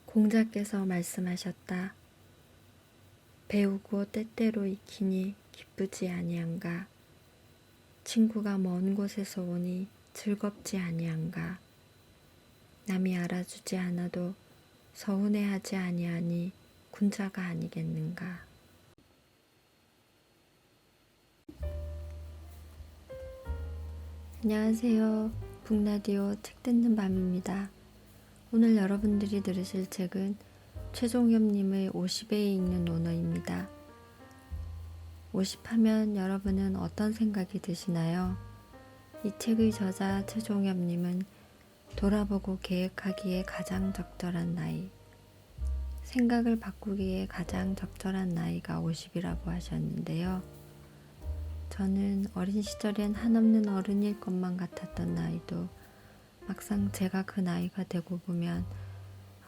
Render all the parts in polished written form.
공자께서 말씀하셨다. 배우고 때때로 익히니 기쁘지 아니한가. 친구가 먼 곳에서 오니 즐겁지 아니한가. 남이 알아주지 않아도 서운해하지 아니하니 군자가 아니겠는가. 안녕하세요. 북라디오 책 듣는 밤입니다. 오늘 여러분들이 들으실 책은 최종엽님의 50에 읽는 논어입니다. 50 하면 여러분은 어떤 생각이 드시나요? 이 책의 저자 최종엽님은 돌아보고 계획하기에 가장 적절한 나이, 생각을 바꾸기에 가장 적절한 나이가 50이라고 하셨는데요. 저는 어린 시절엔 한없는 어른일 것만 같았던 나이도 막상 제가 그 나이가 되고 보면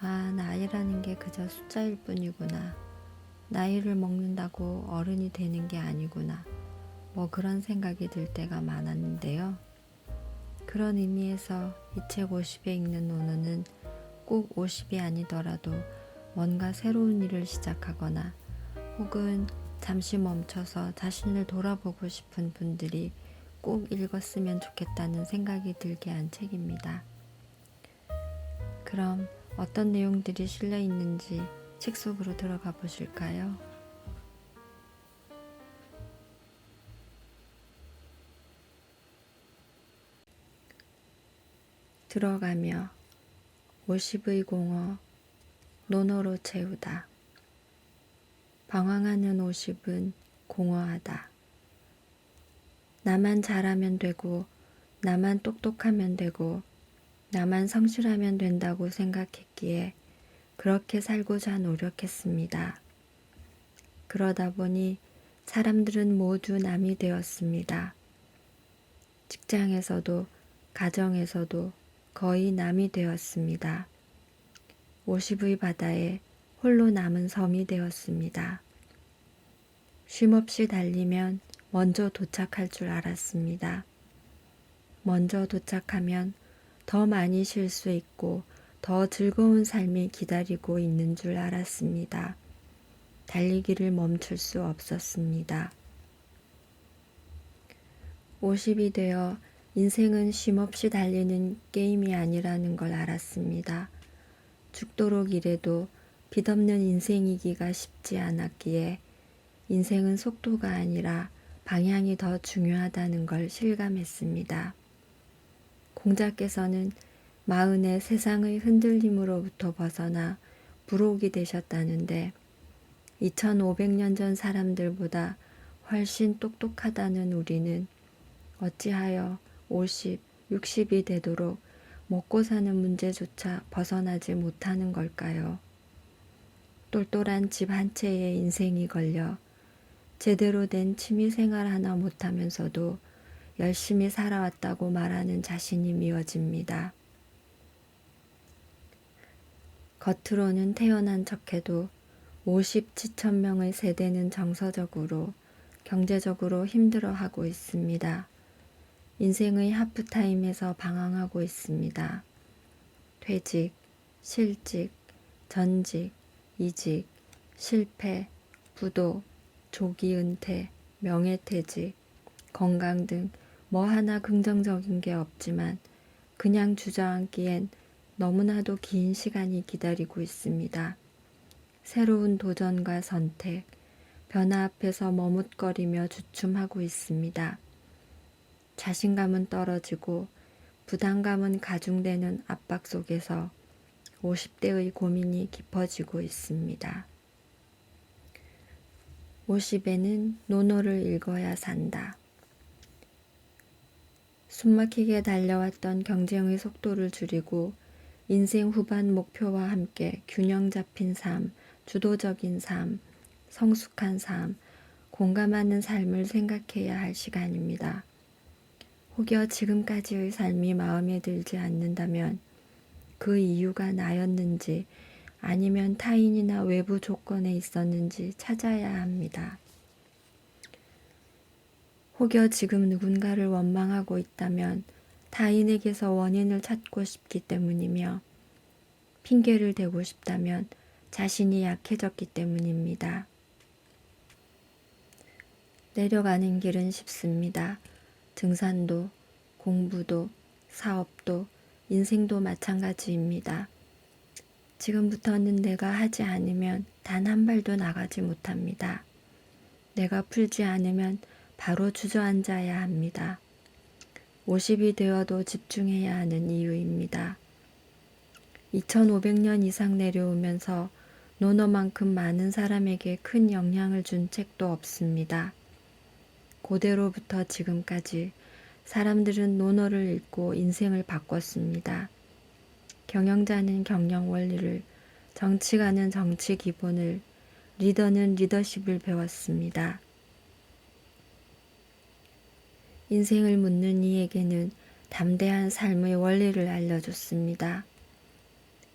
나이라는 게 그저 숫자일 뿐이구나. 나이를 먹는다고 어른이 되는 게 아니구나. 그런 생각이 들 때가 많았는데요. 그런 의미에서 이 책 50에 읽는 논어는 꼭 50이 아니더라도 뭔가 새로운 일을 시작하거나 혹은 잠시 멈춰서 자신을 돌아보고 싶은 분들이 꼭 읽었으면 좋겠다는 생각이 들게 한 책입니다. 그럼 어떤 내용들이 실려 있는지 책 속으로 들어가 보실까요? 들어가며 50의 공어 논어로 채우다. 방황하는 50은 공허하다. 나만 잘하면 되고 나만 똑똑하면 되고 나만 성실하면 된다고 생각했기에 그렇게 살고자 노력했습니다. 그러다 보니 사람들은 모두 남이 되었습니다. 직장에서도 가정에서도 거의 남이 되었습니다. 50의 바다에 홀로 남은 섬이 되었습니다. 쉼없이 달리면 먼저 도착할 줄 알았습니다. 먼저 도착하면 더 많이 쉴 수 있고 더 즐거운 삶이 기다리고 있는 줄 알았습니다. 달리기를 멈출 수 없었습니다. 50이 되어 인생은 쉼없이 달리는 게임이 아니라는 걸 알았습니다. 죽도록 일해도 빚없는 인생이기가 쉽지 않았기에 인생은 속도가 아니라 방향이 더 중요하다는 걸 실감했습니다. 공자께서는 40에 세상의 흔들림으로부터 벗어나 불혹이 되셨다는데 2500년 전 사람들보다 훨씬 똑똑하다는 우리는 어찌하여 50, 60이 되도록 먹고 사는 문제조차 벗어나지 못하는 걸까요? 똘똘한 집 한 채에 인생이 걸려 제대로 된 취미생활 하나 못하면서도 열심히 살아왔다고 말하는 자신이 미워집니다. 겉으로는 태어난 척해도 50지천명의 세대는 정서적으로, 경제적으로 힘들어하고 있습니다. 인생의 하프타임에서 방황하고 있습니다. 퇴직, 실직, 전직, 이직, 실패, 부도, 조기 은퇴, 명예퇴직, 건강 등 뭐 하나 긍정적인 게 없지만 그냥 주저앉기엔 너무나도 긴 시간이 기다리고 있습니다. 새로운 도전과 선택, 변화 앞에서 머뭇거리며 주춤하고 있습니다. 자신감은 떨어지고 부담감은 가중되는 압박 속에서 50대의 고민이 깊어지고 있습니다. 50에는 논어를 읽어야 산다. 숨막히게 달려왔던 경쟁의 속도를 줄이고 인생 후반 목표와 함께 균형 잡힌 삶, 주도적인 삶, 성숙한 삶, 공감하는 삶을 생각해야 할 시간입니다. 혹여 지금까지의 삶이 마음에 들지 않는다면 그 이유가 나였는지 아니면 타인이나 외부 조건에 있었는지 찾아야 합니다. 혹여 지금 누군가를 원망하고 있다면 타인에게서 원인을 찾고 싶기 때문이며 핑계를 대고 싶다면 자신이 약해졌기 때문입니다. 내려가는 길은 쉽습니다. 등산도, 공부도, 사업도, 인생도 마찬가지입니다. 지금부터는 내가 하지 않으면 단 한 발도 나가지 못합니다. 내가 풀지 않으면 바로 주저앉아야 합니다. 50이 되어도 집중해야 하는 이유입니다. 2500년 이상 내려오면서 논어만큼 많은 사람에게 큰 영향을 준 책도 없습니다. 고대로부터 지금까지 사람들은 논어를 읽고 인생을 바꿨습니다. 경영자는 경영 원리를, 정치가는 정치 기본을, 리더는 리더십을 배웠습니다. 인생을 묻는 이에게는 담대한 삶의 원리를 알려줬습니다.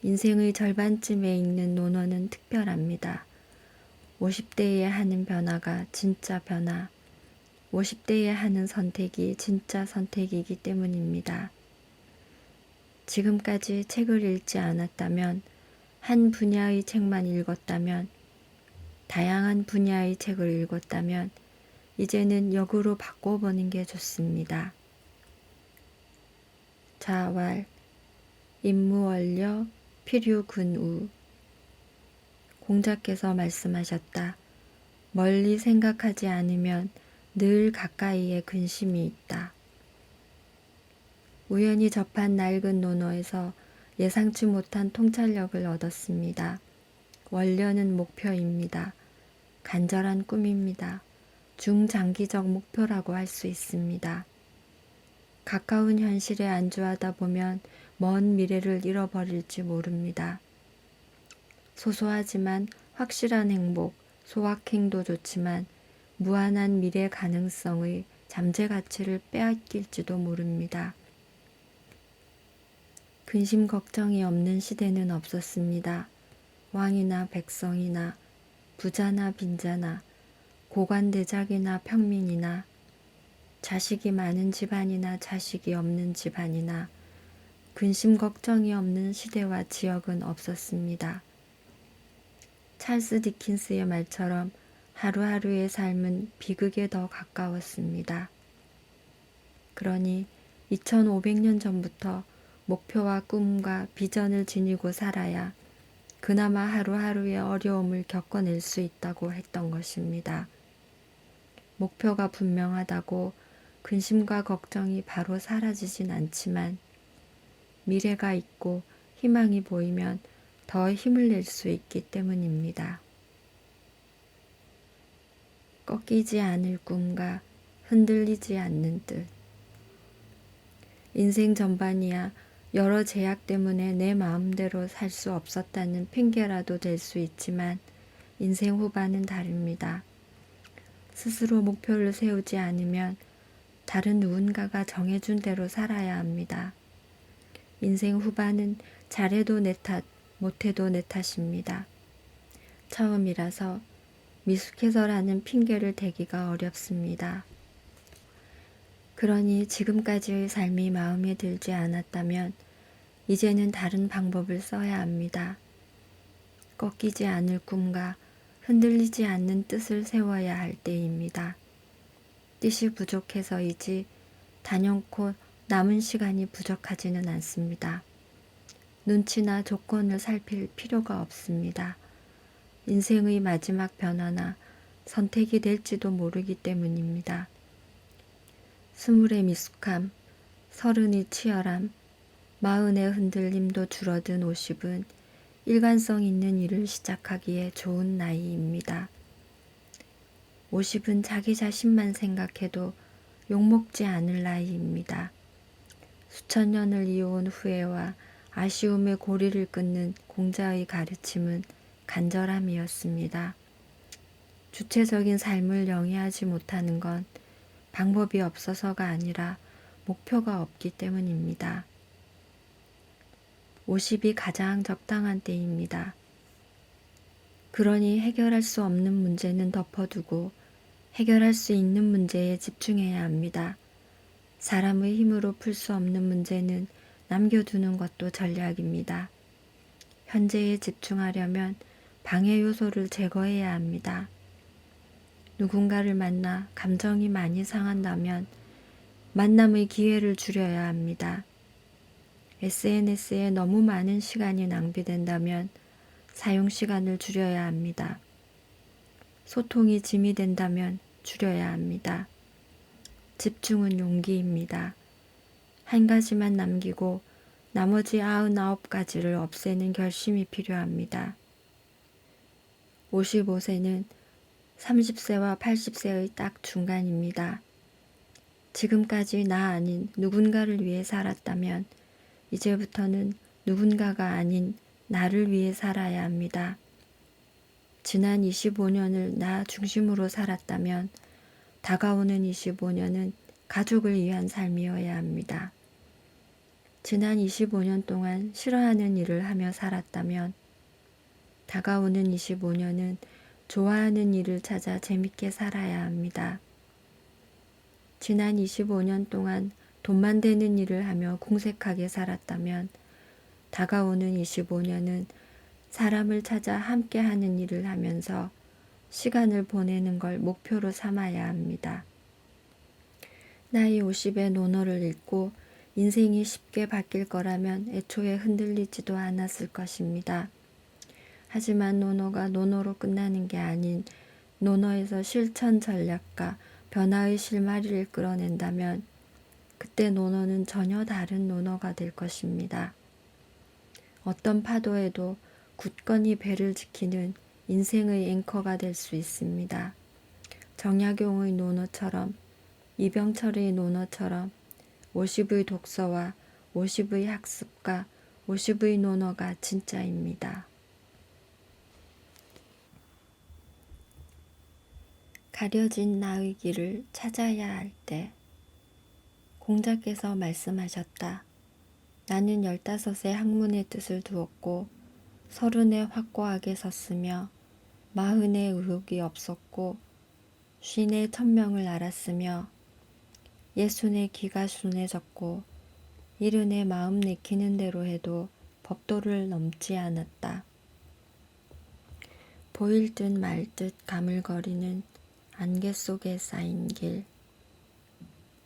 인생의 절반쯤에 읽는 논어는 특별합니다. 50대에 하는 변화가 진짜 변화, 50대에 하는 선택이 진짜 선택이기 때문입니다. 지금까지 책을 읽지 않았다면, 한 분야의 책만 읽었다면, 다양한 분야의 책을 읽었다면 이제는 역으로 바꿔보는 게 좋습니다. 자왈, 임무원려, 필요근우. 공자께서 말씀하셨다. 멀리 생각하지 않으면 늘 가까이에 근심이 있다. 우연히 접한 낡은 논어에서 예상치 못한 통찰력을 얻었습니다. 원려는 목표입니다. 간절한 꿈입니다. 중장기적 목표라고 할 수 있습니다. 가까운 현실에 안주하다 보면 먼 미래를 잃어버릴지 모릅니다. 소소하지만 확실한 행복, 소확행도 좋지만 무한한 미래 가능성의 잠재 가치를 빼앗길지도 모릅니다. 근심 걱정이 없는 시대는 없었습니다. 왕이나 백성이나 부자나 빈자나 고관대작이나 평민이나 자식이 많은 집안이나 자식이 없는 집안이나 근심 걱정이 없는 시대와 지역은 없었습니다. 찰스 디킨스의 말처럼 하루하루의 삶은 비극에 더 가까웠습니다. 그러니 2500년 전부터 목표와 꿈과 비전을 지니고 살아야 그나마 하루하루의 어려움을 겪어낼 수 있다고 했던 것입니다. 목표가 분명하다고 근심과 걱정이 바로 사라지진 않지만 미래가 있고 희망이 보이면 더 힘을 낼 수 있기 때문입니다. 꺾이지 않을 꿈과 흔들리지 않는 뜻. 인생 전반이야 여러 제약 때문에 내 마음대로 살 수 없었다는 핑계라도 될 수 있지만 인생 후반은 다릅니다. 스스로 목표를 세우지 않으면 다른 누군가가 정해준 대로 살아야 합니다. 인생 후반은 잘해도 내 탓, 못해도 내 탓입니다. 처음이라서 미숙해서라는 핑계를 대기가 어렵습니다. 그러니 지금까지의 삶이 마음에 들지 않았다면 이제는 다른 방법을 써야 합니다. 꺾이지 않을 꿈과 흔들리지 않는 뜻을 세워야 할 때입니다. 뜻이 부족해서이지 단연코 남은 시간이 부족하지는 않습니다. 눈치나 조건을 살필 필요가 없습니다. 인생의 마지막 변화나 선택이 될지도 모르기 때문입니다. 20의 미숙함, 30의 치열함, 40의 흔들림도 줄어든 50은 일관성 있는 일을 시작하기에 좋은 나이입니다. 50은 자기 자신만 생각해도 욕먹지 않을 나이입니다. 수천 년을 이어온 후회와 아쉬움의 고리를 끊는 공자의 가르침은 간절함이었습니다. 주체적인 삶을 영위하지 못하는 건 방법이 없어서가 아니라 목표가 없기 때문입니다. 50이 가장 적당한 때입니다. 그러니 해결할 수 없는 문제는 덮어두고 해결할 수 있는 문제에 집중해야 합니다. 사람의 힘으로 풀 수 없는 문제는 남겨두는 것도 전략입니다. 현재에 집중하려면 방해 요소를 제거해야 합니다. 누군가를 만나 감정이 많이 상한다면 만남의 기회를 줄여야 합니다. SNS에 너무 많은 시간이 낭비된다면 사용 시간을 줄여야 합니다. 소통이 짐이 된다면 줄여야 합니다. 집중은 용기입니다. 한 가지만 남기고 나머지 99가지를 없애는 결심이 필요합니다. 55세는 30세와 80세의 딱 중간입니다. 지금까지 나 아닌 누군가를 위해 살았다면 이제부터는 누군가가 아닌 나를 위해 살아야 합니다. 지난 25년을 나 중심으로 살았다면 다가오는 25년은 가족을 위한 삶이어야 합니다. 지난 25년 동안 싫어하는 일을 하며 살았다면 다가오는 25년은 좋아하는 일을 찾아 재밌게 살아야 합니다. 지난 25년 동안 돈만 되는 일을 하며 궁색하게 살았다면 다가오는 25년은 사람을 찾아 함께 하는 일을 하면서 시간을 보내는 걸 목표로 삼아야 합니다. 나이 50에 논어를 읽고 인생이 쉽게 바뀔 거라면 애초에 흔들리지도 않았을 것입니다. 하지만 논어가 논어로 끝나는 게 아닌 논어에서 실천 전략과 변화의 실마리를 끌어낸다면 그때 논어는 전혀 다른 논어가 될 것입니다. 어떤 파도에도 굳건히 배를 지키는 인생의 앵커가 될 수 있습니다. 정약용의 논어처럼, 이병철의 논어처럼 50의 독서와 50의 학습과 50의 논어가 진짜입니다. 가려진 나의 길을 찾아야 할 때 공자께서 말씀하셨다. 나는 15에 학문의 뜻을 두었고 30에 확고하게 섰으며 40에 의욕이 없었고 50에 천명을 알았으며 60에 귀가 순해졌고 70에 마음 내키는 대로 해도 법도를 넘지 않았다. 보일 듯 말 듯 가물거리는 안개 속에 쌓인 길,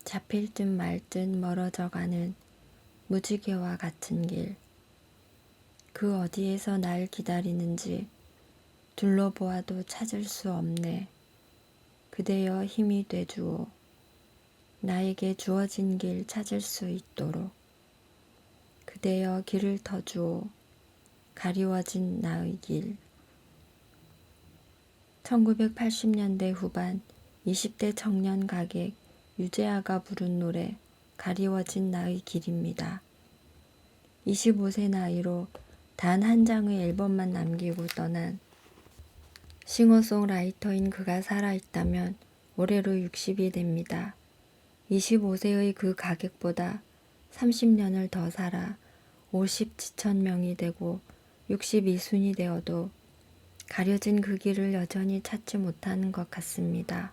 잡힐 듯 말 듯 멀어져가는 무지개와 같은 길, 그 어디에서 날 기다리는지 둘러보아도 찾을 수 없네. 그대여 힘이 되주오. 나에게 주어진 길 찾을 수 있도록. 그대여 길을 터주오. 가리워진 나의 길. 1980년대 후반 20대 청년 가객 유재하가 부른 노래 가리워진 나의 길입니다. 25세 나이로 단 한 장의 앨범만 남기고 떠난 싱어송라이터인 그가 살아있다면 올해로 60이 됩니다. 25세의 그 가객보다 30년을 더 살아 50지천명이 되고 62순이 되어도 가려진 그 길을 여전히 찾지 못하는 것 같습니다.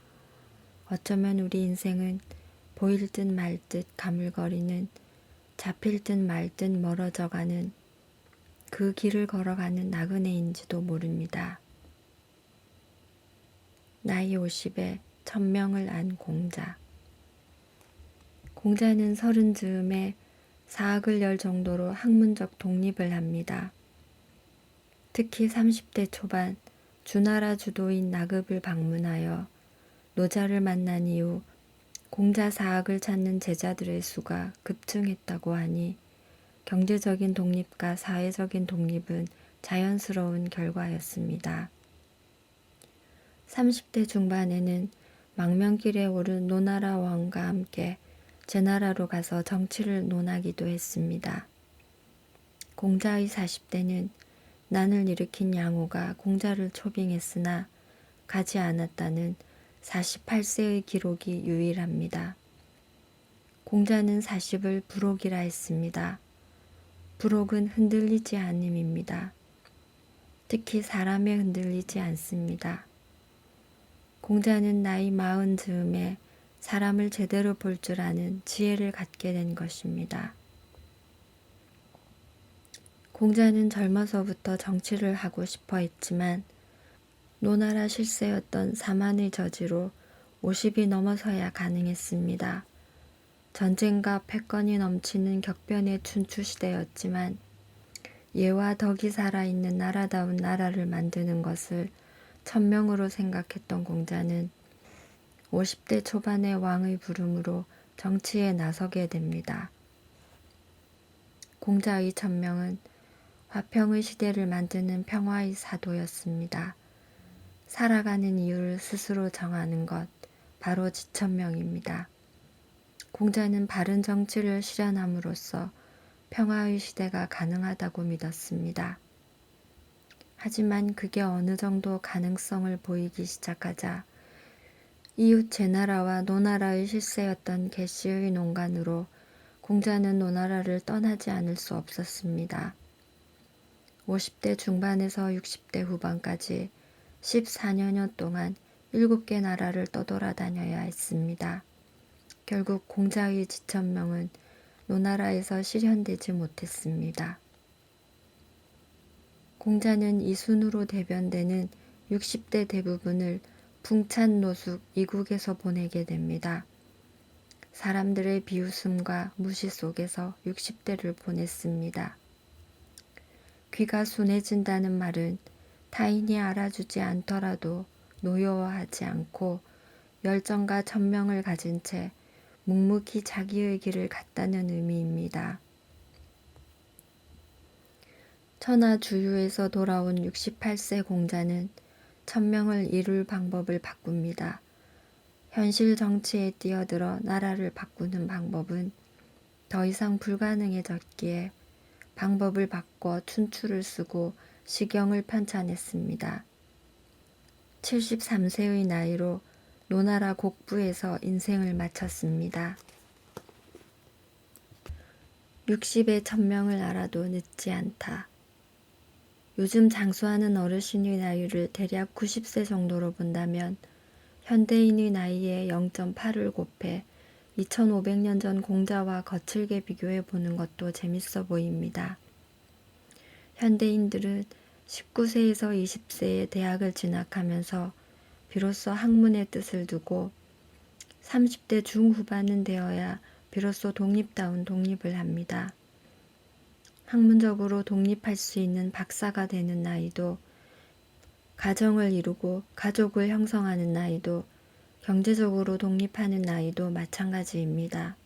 어쩌면 우리 인생은 보일 듯 말 듯 가물거리는 잡힐 듯 말 듯 멀어져가는 그 길을 걸어가는 나그네인지도 모릅니다. 나이 50에 천명을 안 공자. 공자는 30즈음에 사학을 열 정도로 학문적 독립을 합니다. 특히 30대 초반 주나라 주도인 나급을 방문하여 노자를 만난 이후 공자 사학을 찾는 제자들의 수가 급증했다고 하니 경제적인 독립과 사회적인 독립은 자연스러운 결과였습니다. 30대 중반에는 망명길에 오른 노나라 왕과 함께 제나라로 가서 정치를 논하기도 했습니다. 공자의 40대는 난을 일으킨 양호가 공자를 초빙했으나 가지 않았다는 48세의 기록이 유일합니다. 공자는 40을 불혹이라 했습니다. 불혹은 흔들리지 않음입니다. 특히 사람에 흔들리지 않습니다. 공자는 나이 40즈음에 사람을 제대로 볼 줄 아는 지혜를 갖게 된 것입니다. 공자는 젊어서부터 정치를 하고 싶어 했지만 노나라 실세였던 사만의 저지로 50이 넘어서야 가능했습니다. 전쟁과 패권이 넘치는 격변의 춘추시대였지만 예와 덕이 살아있는 나라다운 나라를 만드는 것을 천명으로 생각했던 공자는 50대 초반의 왕의 부름으로 정치에 나서게 됩니다. 공자의 천명은 화평의 시대를 만드는 평화의 사도였습니다. 살아가는 이유를 스스로 정하는 것, 바로 지천명입니다. 공자는 바른 정치를 실현함으로써 평화의 시대가 가능하다고 믿었습니다. 하지만 그게 어느 정도 가능성을 보이기 시작하자 이웃 제나라와 노나라의 실세였던 개씨의 농간으로 공자는 노나라를 떠나지 않을 수 없었습니다. 50대 중반에서 60대 후반까지 14년여 동안 7개 나라를 떠돌아다녀야 했습니다. 결국 공자의 지천명은 노나라에서 실현되지 못했습니다. 공자는 이순으로 대변되는 60대 대부분을 풍찬 노숙 이국에서 보내게 됩니다. 사람들의 비웃음과 무시 속에서 60대를 보냈습니다. 귀가 순해진다는 말은 타인이 알아주지 않더라도 노여워하지 않고 열정과 천명을 가진 채 묵묵히 자기의 길을 갔다는 의미입니다. 천하주유에서 돌아온 68세 공자는 천명을 이룰 방법을 바꿉니다. 현실 정치에 뛰어들어 나라를 바꾸는 방법은 더 이상 불가능해졌기에 방법을 바꿔 춘추를 쓰고 시경을 편찬했습니다. 73세의 나이로 노나라 곡부에서 인생을 마쳤습니다. 60의 천명을 알아도 늦지 않다. 요즘 장수하는 어르신의 나이를 대략 90세 정도로 본다면 현대인의 나이에 0.8을 곱해 2500년 전 공자와 거칠게 비교해 보는 것도 재밌어 보입니다. 현대인들은 19세에서 20세에 대학을 진학하면서 비로소 학문의 뜻을 두고 30대 중후반은 되어야 비로소 독립다운 독립을 합니다. 학문적으로 독립할 수 있는 박사가 되는 나이도, 가정을 이루고 가족을 형성하는 나이도, 경제적으로 독립하는 나이도 마찬가지입니다.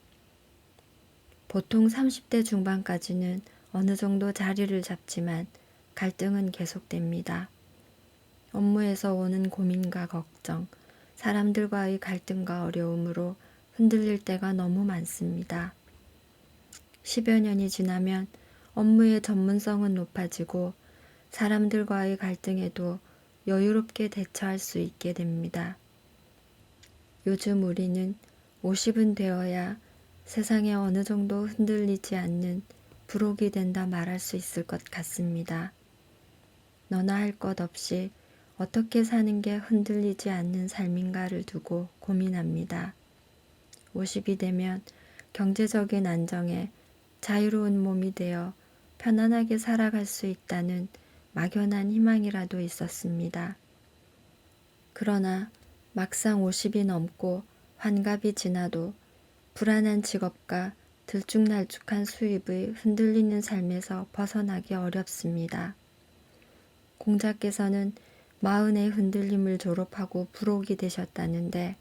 보통 30대 중반까지는 어느 정도 자리를 잡지만 갈등은 계속됩니다. 업무에서 오는 고민과 걱정, 사람들과의 갈등과 어려움으로 흔들릴 때가 너무 많습니다. 10여 년이 지나면 업무의 전문성은 높아지고 사람들과의 갈등에도 여유롭게 대처할 수 있게 됩니다. 요즘 우리는 50은 되어야 세상에 어느 정도 흔들리지 않는 부록이 된다 말할 수 있을 것 같습니다. 너나 할 것 없이 어떻게 사는 게 흔들리지 않는 삶인가를 두고 고민합니다. 50이 되면 경제적인 안정에 자유로운 몸이 되어 편안하게 살아갈 수 있다는 막연한 희망이라도 있었습니다. 그러나 막상 50이 넘고 환갑이 지나도 불안한 직업과 들쭉날쭉한 수입의 흔들리는 삶에서 벗어나기 어렵습니다. 공자께서는 40의 흔들림을 졸업하고 부록이 되셨다는데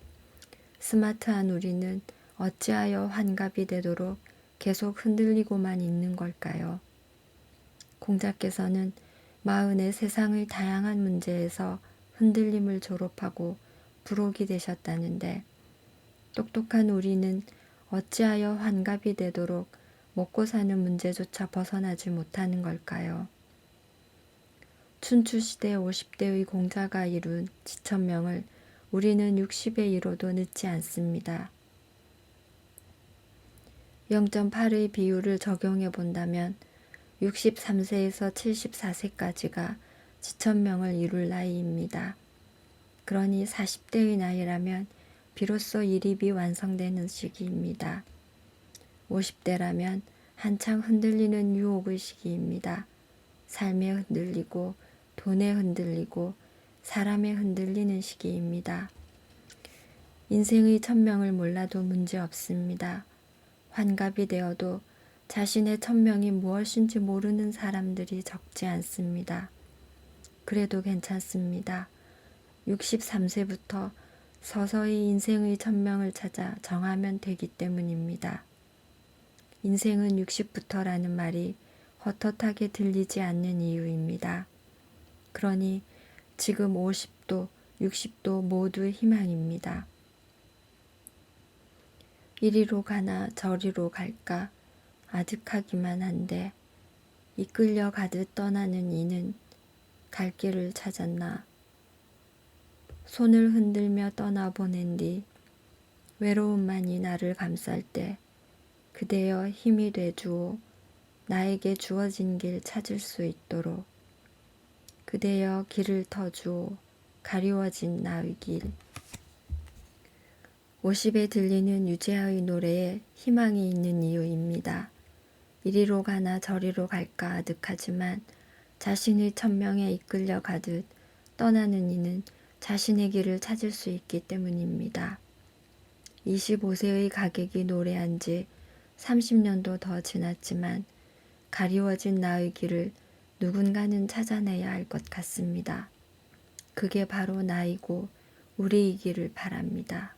스마트한 우리는 어찌하여 환갑이 되도록 계속 흔들리고만 있는 걸까요? 공자께서는 40의 세상의 다양한 문제에서 흔들림을 졸업하고 부록이 되셨다는데 똑똑한 우리는 어찌하여 환갑이 되도록 먹고 사는 문제조차 벗어나지 못하는 걸까요? 춘추시대 50대의 공자가 이룬 지천명을 우리는 60에 이뤄도 늦지 않습니다. 0.8의 비율을 적용해 본다면 63세에서 74세까지가 지천명을 이룰 나이입니다. 그러니 40대의 나이라면 비로소 일입이 완성되는 시기입니다. 50대라면 한창 흔들리는 유혹의 시기입니다. 삶에 흔들리고 돈에 흔들리고 사람에 흔들리는 시기입니다. 인생의 천명을 몰라도 문제 없습니다. 환갑이 되어도 자신의 천명이 무엇인지 모르는 사람들이 적지 않습니다. 그래도 괜찮습니다. 63세부터 서서히 인생의 천명을 찾아 정하면 되기 때문입니다. 인생은 60부터라는 말이 헛헛하게 들리지 않는 이유입니다. 그러니 지금 50도, 60도 모두 희망입니다. 이리로 가나 저리로 갈까 아득하기만 한데 이끌려 가듯 떠나는 이는 갈 길을 찾았나. 손을 흔들며 떠나보낸 뒤 외로움만이 나를 감쌀 때 그대여 힘이 돼주오. 나에게 주어진 길 찾을 수 있도록 그대여 길을 터주오. 가리워진 나의 길. 50에 들리는 유재하의 노래에 희망이 있는 이유입니다. 이리로 가나 저리로 갈까 아득하지만 자신의 천명에 이끌려 가듯 떠나는 이는 자신의 길을 찾을 수 있기 때문입니다. 25세의 가객이 노래한 지 30년도 더 지났지만 가리워진 나의 길을 누군가는 찾아내야 할 것 같습니다. 그게 바로 나이고 우리이기를 바랍니다.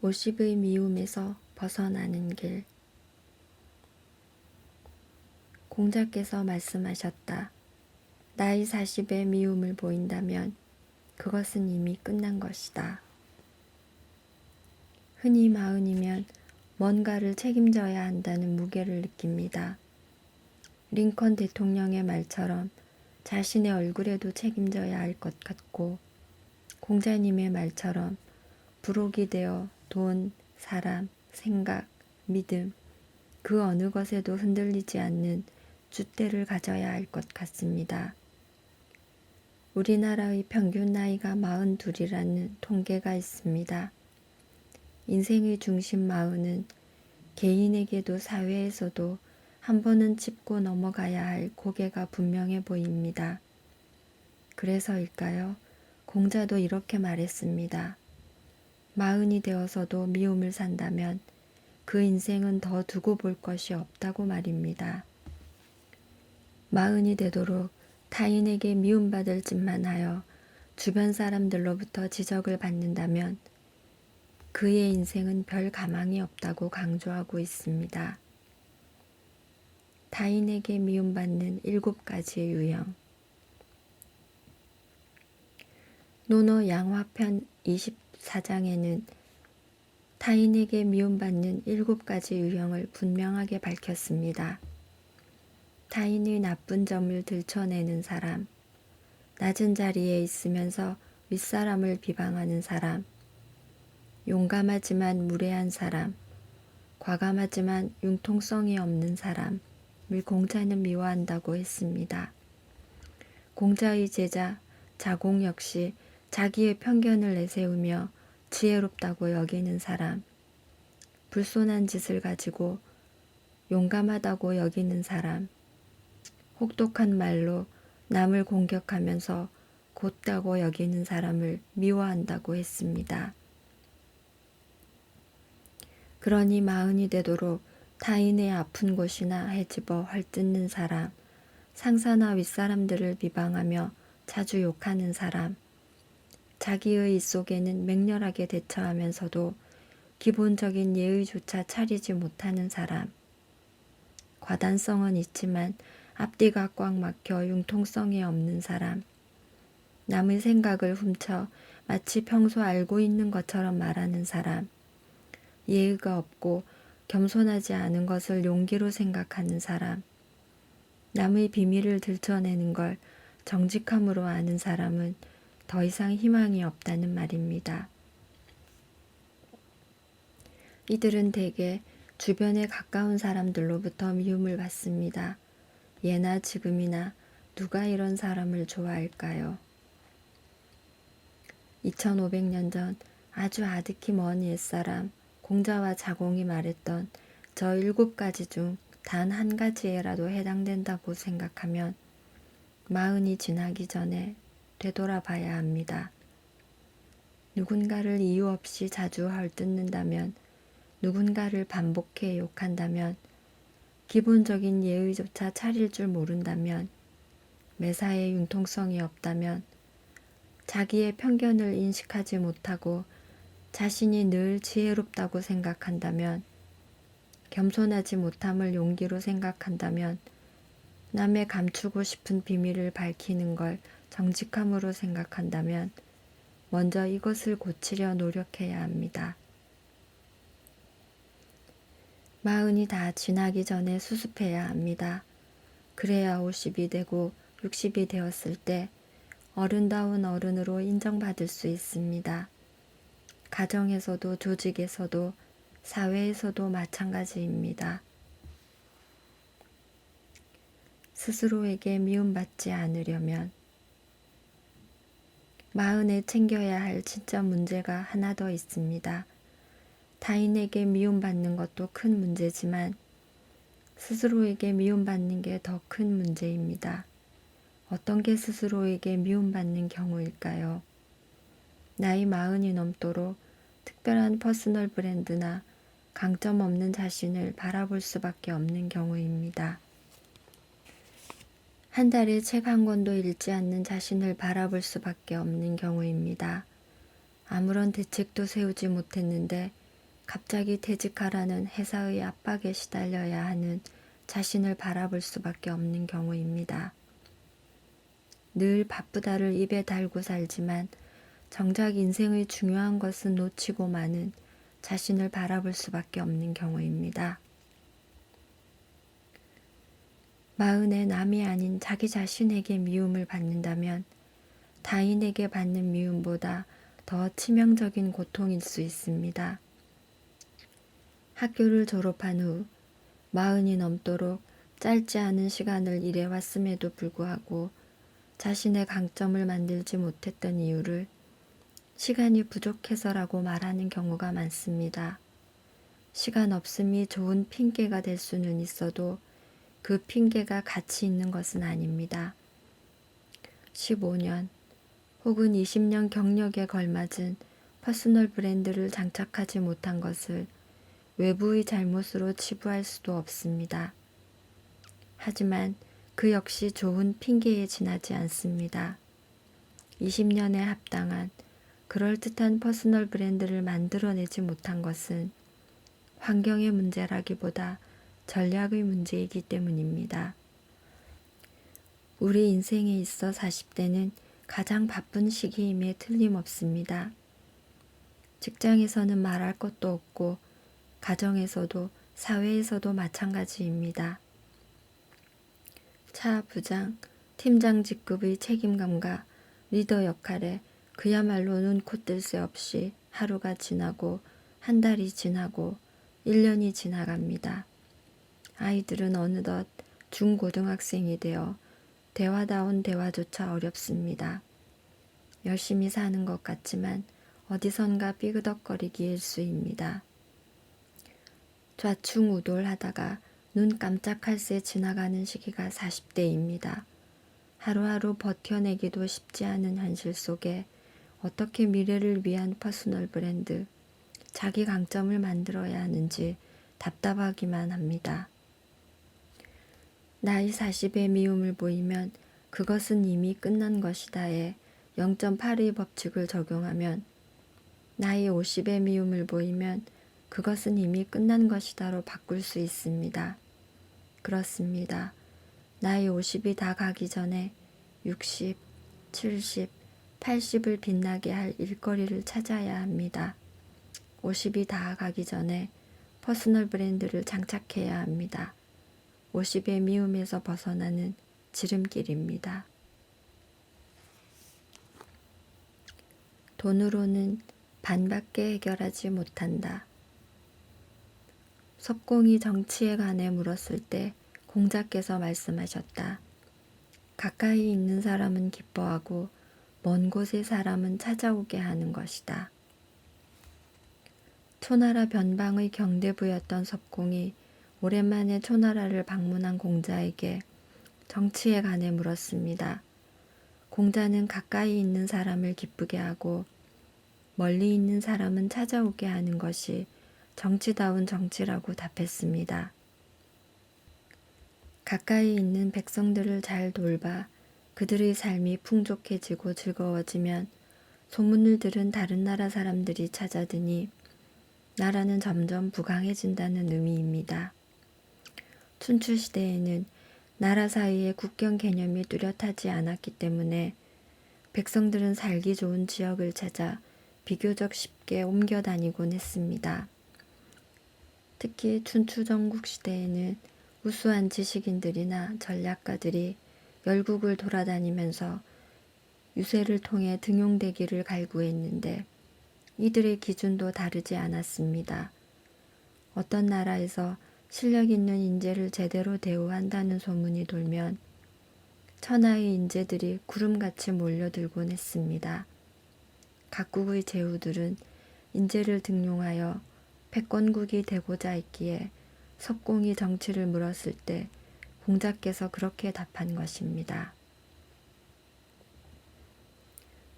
50의 미움에서 벗어나는 길. 공자께서 말씀하셨다. 나이 40에 미움을 보인다면 그것은 이미 끝난 것이다. 흔히 40이면 뭔가를 책임져야 한다는 무게를 느낍니다. 링컨 대통령의 말처럼 자신의 얼굴에도 책임져야 할 것 같고 공자님의 말처럼 부록이 되어 돈, 사람, 생각, 믿음 그 어느 것에도 흔들리지 않는 줏대를 가져야 할 것 같습니다. 우리나라의 평균 나이가 42이라는 통계가 있습니다. 인생의 중심 40은 개인에게도 사회에서도 한 번은 짚고 넘어가야 할 고개가 분명해 보입니다. 그래서일까요? 공자도 이렇게 말했습니다. 40이 되어서도 미움을 산다면 그 인생은 더 두고 볼 것이 없다고 말입니다. 40이 되도록 타인에게 미움받을 짓만 하여 주변 사람들로부터 지적을 받는다면 그의 인생은 별 가망이 없다고 강조하고 있습니다. 타인에게 미움받는 7가지의 유형. 논어 양화편 24장에는 타인에게 미움받는 7가지 유형을 분명하게 밝혔습니다. 타인의 나쁜 점을 들춰내는 사람, 낮은 자리에 있으면서 윗사람을 비방하는 사람, 용감하지만 무례한 사람, 과감하지만 융통성이 없는 사람을 공자는 미워한다고 했습니다. 공자의 제자 자공 역시 자기의 편견을 내세우며 지혜롭다고 여기는 사람, 불손한 짓을 가지고 용감하다고 여기는 사람, 혹독한 말로 남을 공격하면서 곧다고 여기는 사람을 미워한다고 했습니다. 그러니 40이 되도록 타인의 아픈 곳이나 헤집어 헐뜯는 사람, 상사나 윗사람들을 비방하며 자주 욕하는 사람, 자기의 입속에는 맹렬하게 대처하면서도 기본적인 예의조차 차리지 못하는 사람, 과단성은 있지만 앞뒤가 꽉 막혀 융통성이 없는 사람, 남의 생각을 훔쳐 마치 평소 알고 있는 것처럼 말하는 사람, 예의가 없고 겸손하지 않은 것을 용기로 생각하는 사람, 남의 비밀을 들춰내는 걸 정직함으로 아는 사람은 더 이상 희망이 없다는 말입니다. 이들은 대개 주변에 가까운 사람들로부터 미움을 받습니다. 예나 지금이나 누가 이런 사람을 좋아할까요? 2500년 전 아주 아득히 먼 옛사람 공자와 자공이 말했던 저 7가지 중 단 한 가지에라도 해당된다고 생각하면 40이 지나기 전에 되돌아봐야 합니다. 누군가를 이유 없이 자주 헐뜯는다면, 누군가를 반복해 욕한다면, 기본적인 예의조차 차릴 줄 모른다면, 매사에 융통성이 없다면, 자기의 편견을 인식하지 못하고 자신이 늘 지혜롭다고 생각한다면, 겸손하지 못함을 용기로 생각한다면, 남의 감추고 싶은 비밀을 밝히는 걸 정직함으로 생각한다면, 먼저 이것을 고치려 노력해야 합니다. 40이 다 지나기 전에 수습해야 합니다. 그래야 50이 되고 60이 되었을 때 어른다운 어른으로 인정받을 수 있습니다. 가정에서도 조직에서도 사회에서도 마찬가지입니다. 스스로에게 미움받지 않으려면 40에 챙겨야 할 진짜 문제가 하나 더 있습니다. 타인에게 미움받는 것도 큰 문제지만 스스로에게 미움받는 게 더 큰 문제입니다. 어떤 게 스스로에게 미움받는 경우일까요? 나이 40이 넘도록 특별한 퍼스널 브랜드나 강점 없는 자신을 바라볼 수밖에 없는 경우입니다. 한 달에 책 한 권도 읽지 않는 자신을 바라볼 수밖에 없는 경우입니다. 아무런 대책도 세우지 못했는데 갑자기 퇴직하라는 회사의 압박에 시달려야 하는 자신을 바라볼 수밖에 없는 경우입니다. 늘 바쁘다를 입에 달고 살지만 정작 인생의 중요한 것은 놓치고 마는 자신을 바라볼 수밖에 없는 경우입니다. 40에 남이 아닌 자기 자신에게 미움을 받는다면 타인에게 받는 미움보다 더 치명적인 고통일 수 있습니다. 학교를 졸업한 후 40이 넘도록 짧지 않은 시간을 일해왔음에도 불구하고 자신의 강점을 만들지 못했던 이유를 시간이 부족해서라고 말하는 경우가 많습니다. 시간 없음이 좋은 핑계가 될 수는 있어도 그 핑계가 가치 있는 것은 아닙니다. 15년 혹은 20년 경력에 걸맞은 퍼스널 브랜드를 장착하지 못한 것을 외부의 잘못으로 치부할 수도 없습니다. 하지만 그 역시 좋은 핑계에 지나지 않습니다. 20년에 합당한 그럴듯한 퍼스널 브랜드를 만들어내지 못한 것은 환경의 문제라기보다 전략의 문제이기 때문입니다. 우리 인생에 있어 40대는 가장 바쁜 시기임에 틀림없습니다. 직장에서는 말할 것도 없고 가정에서도 사회에서도 마찬가지입니다. 차 부장, 팀장 직급의 책임감과 리더 역할에 그야말로 눈코 뜰 새 없이 하루가 지나고 한 달이 지나고 1년이 지나갑니다. 아이들은 어느덧 중고등학생이 되어 대화다운 대화조차 어렵습니다. 열심히 사는 것 같지만 어디선가 삐그덕거리기 일쑤입니다. 좌충우돌하다가 눈 깜짝할 새 지나가는 시기가 40대입니다. 하루하루 버텨내기도 쉽지 않은 현실 속에 어떻게 미래를 위한 퍼스널 브랜드, 자기 강점을 만들어야 하는지 답답하기만 합니다. 나이 40에 미움을 보이면 그것은 이미 끝난 것이다에 0.8의 법칙을 적용하면 나이 50에 미움을 보이면 그것은 이미 끝난 것이다로 바꿀 수 있습니다. 그렇습니다. 나이 50이 다 가기 전에 60, 70, 80을 빛나게 할 일거리를 찾아야 합니다. 50이 다 가기 전에 퍼스널 브랜드를 장착해야 합니다. 50의 미움에서 벗어나는 지름길입니다. 돈으로는 반밖에 해결하지 못한다. 석공이 정치에 관해 물었을 때 공자께서 말씀하셨다. 가까이 있는 사람은 기뻐하고 먼 곳의 사람은 찾아오게 하는 것이다. 초나라 변방의 경대부였던 석공이 오랜만에 초나라를 방문한 공자에게 정치에 관해 물었습니다. 공자는 가까이 있는 사람을 기쁘게 하고 멀리 있는 사람은 찾아오게 하는 것이 정치다운 정치라고 답했습니다. 가까이 있는 백성들을 잘 돌봐 그들의 삶이 풍족해지고 즐거워지면 소문을 들은 다른 나라 사람들이 찾아드니 나라는 점점 부강해진다는 의미입니다. 춘추 시대에는 나라 사이에 국경 개념이 뚜렷하지 않았기 때문에 백성들은 살기 좋은 지역을 찾아 비교적 쉽게 옮겨 다니곤 했습니다. 특히 춘추 전국 시대에는 우수한 지식인들이나 전략가들이 열국을 돌아다니면서 유세를 통해 등용되기를 갈구했는데 이들의 기준도 다르지 않았습니다. 어떤 나라에서 실력 있는 인재를 제대로 대우한다는 소문이 돌면 천하의 인재들이 구름같이 몰려들곤 했습니다. 각국의 제후들은 인재를 등용하여 패권국이 되고자 했기에 석공이 정치를 물었을 때 공자께서 그렇게 답한 것입니다.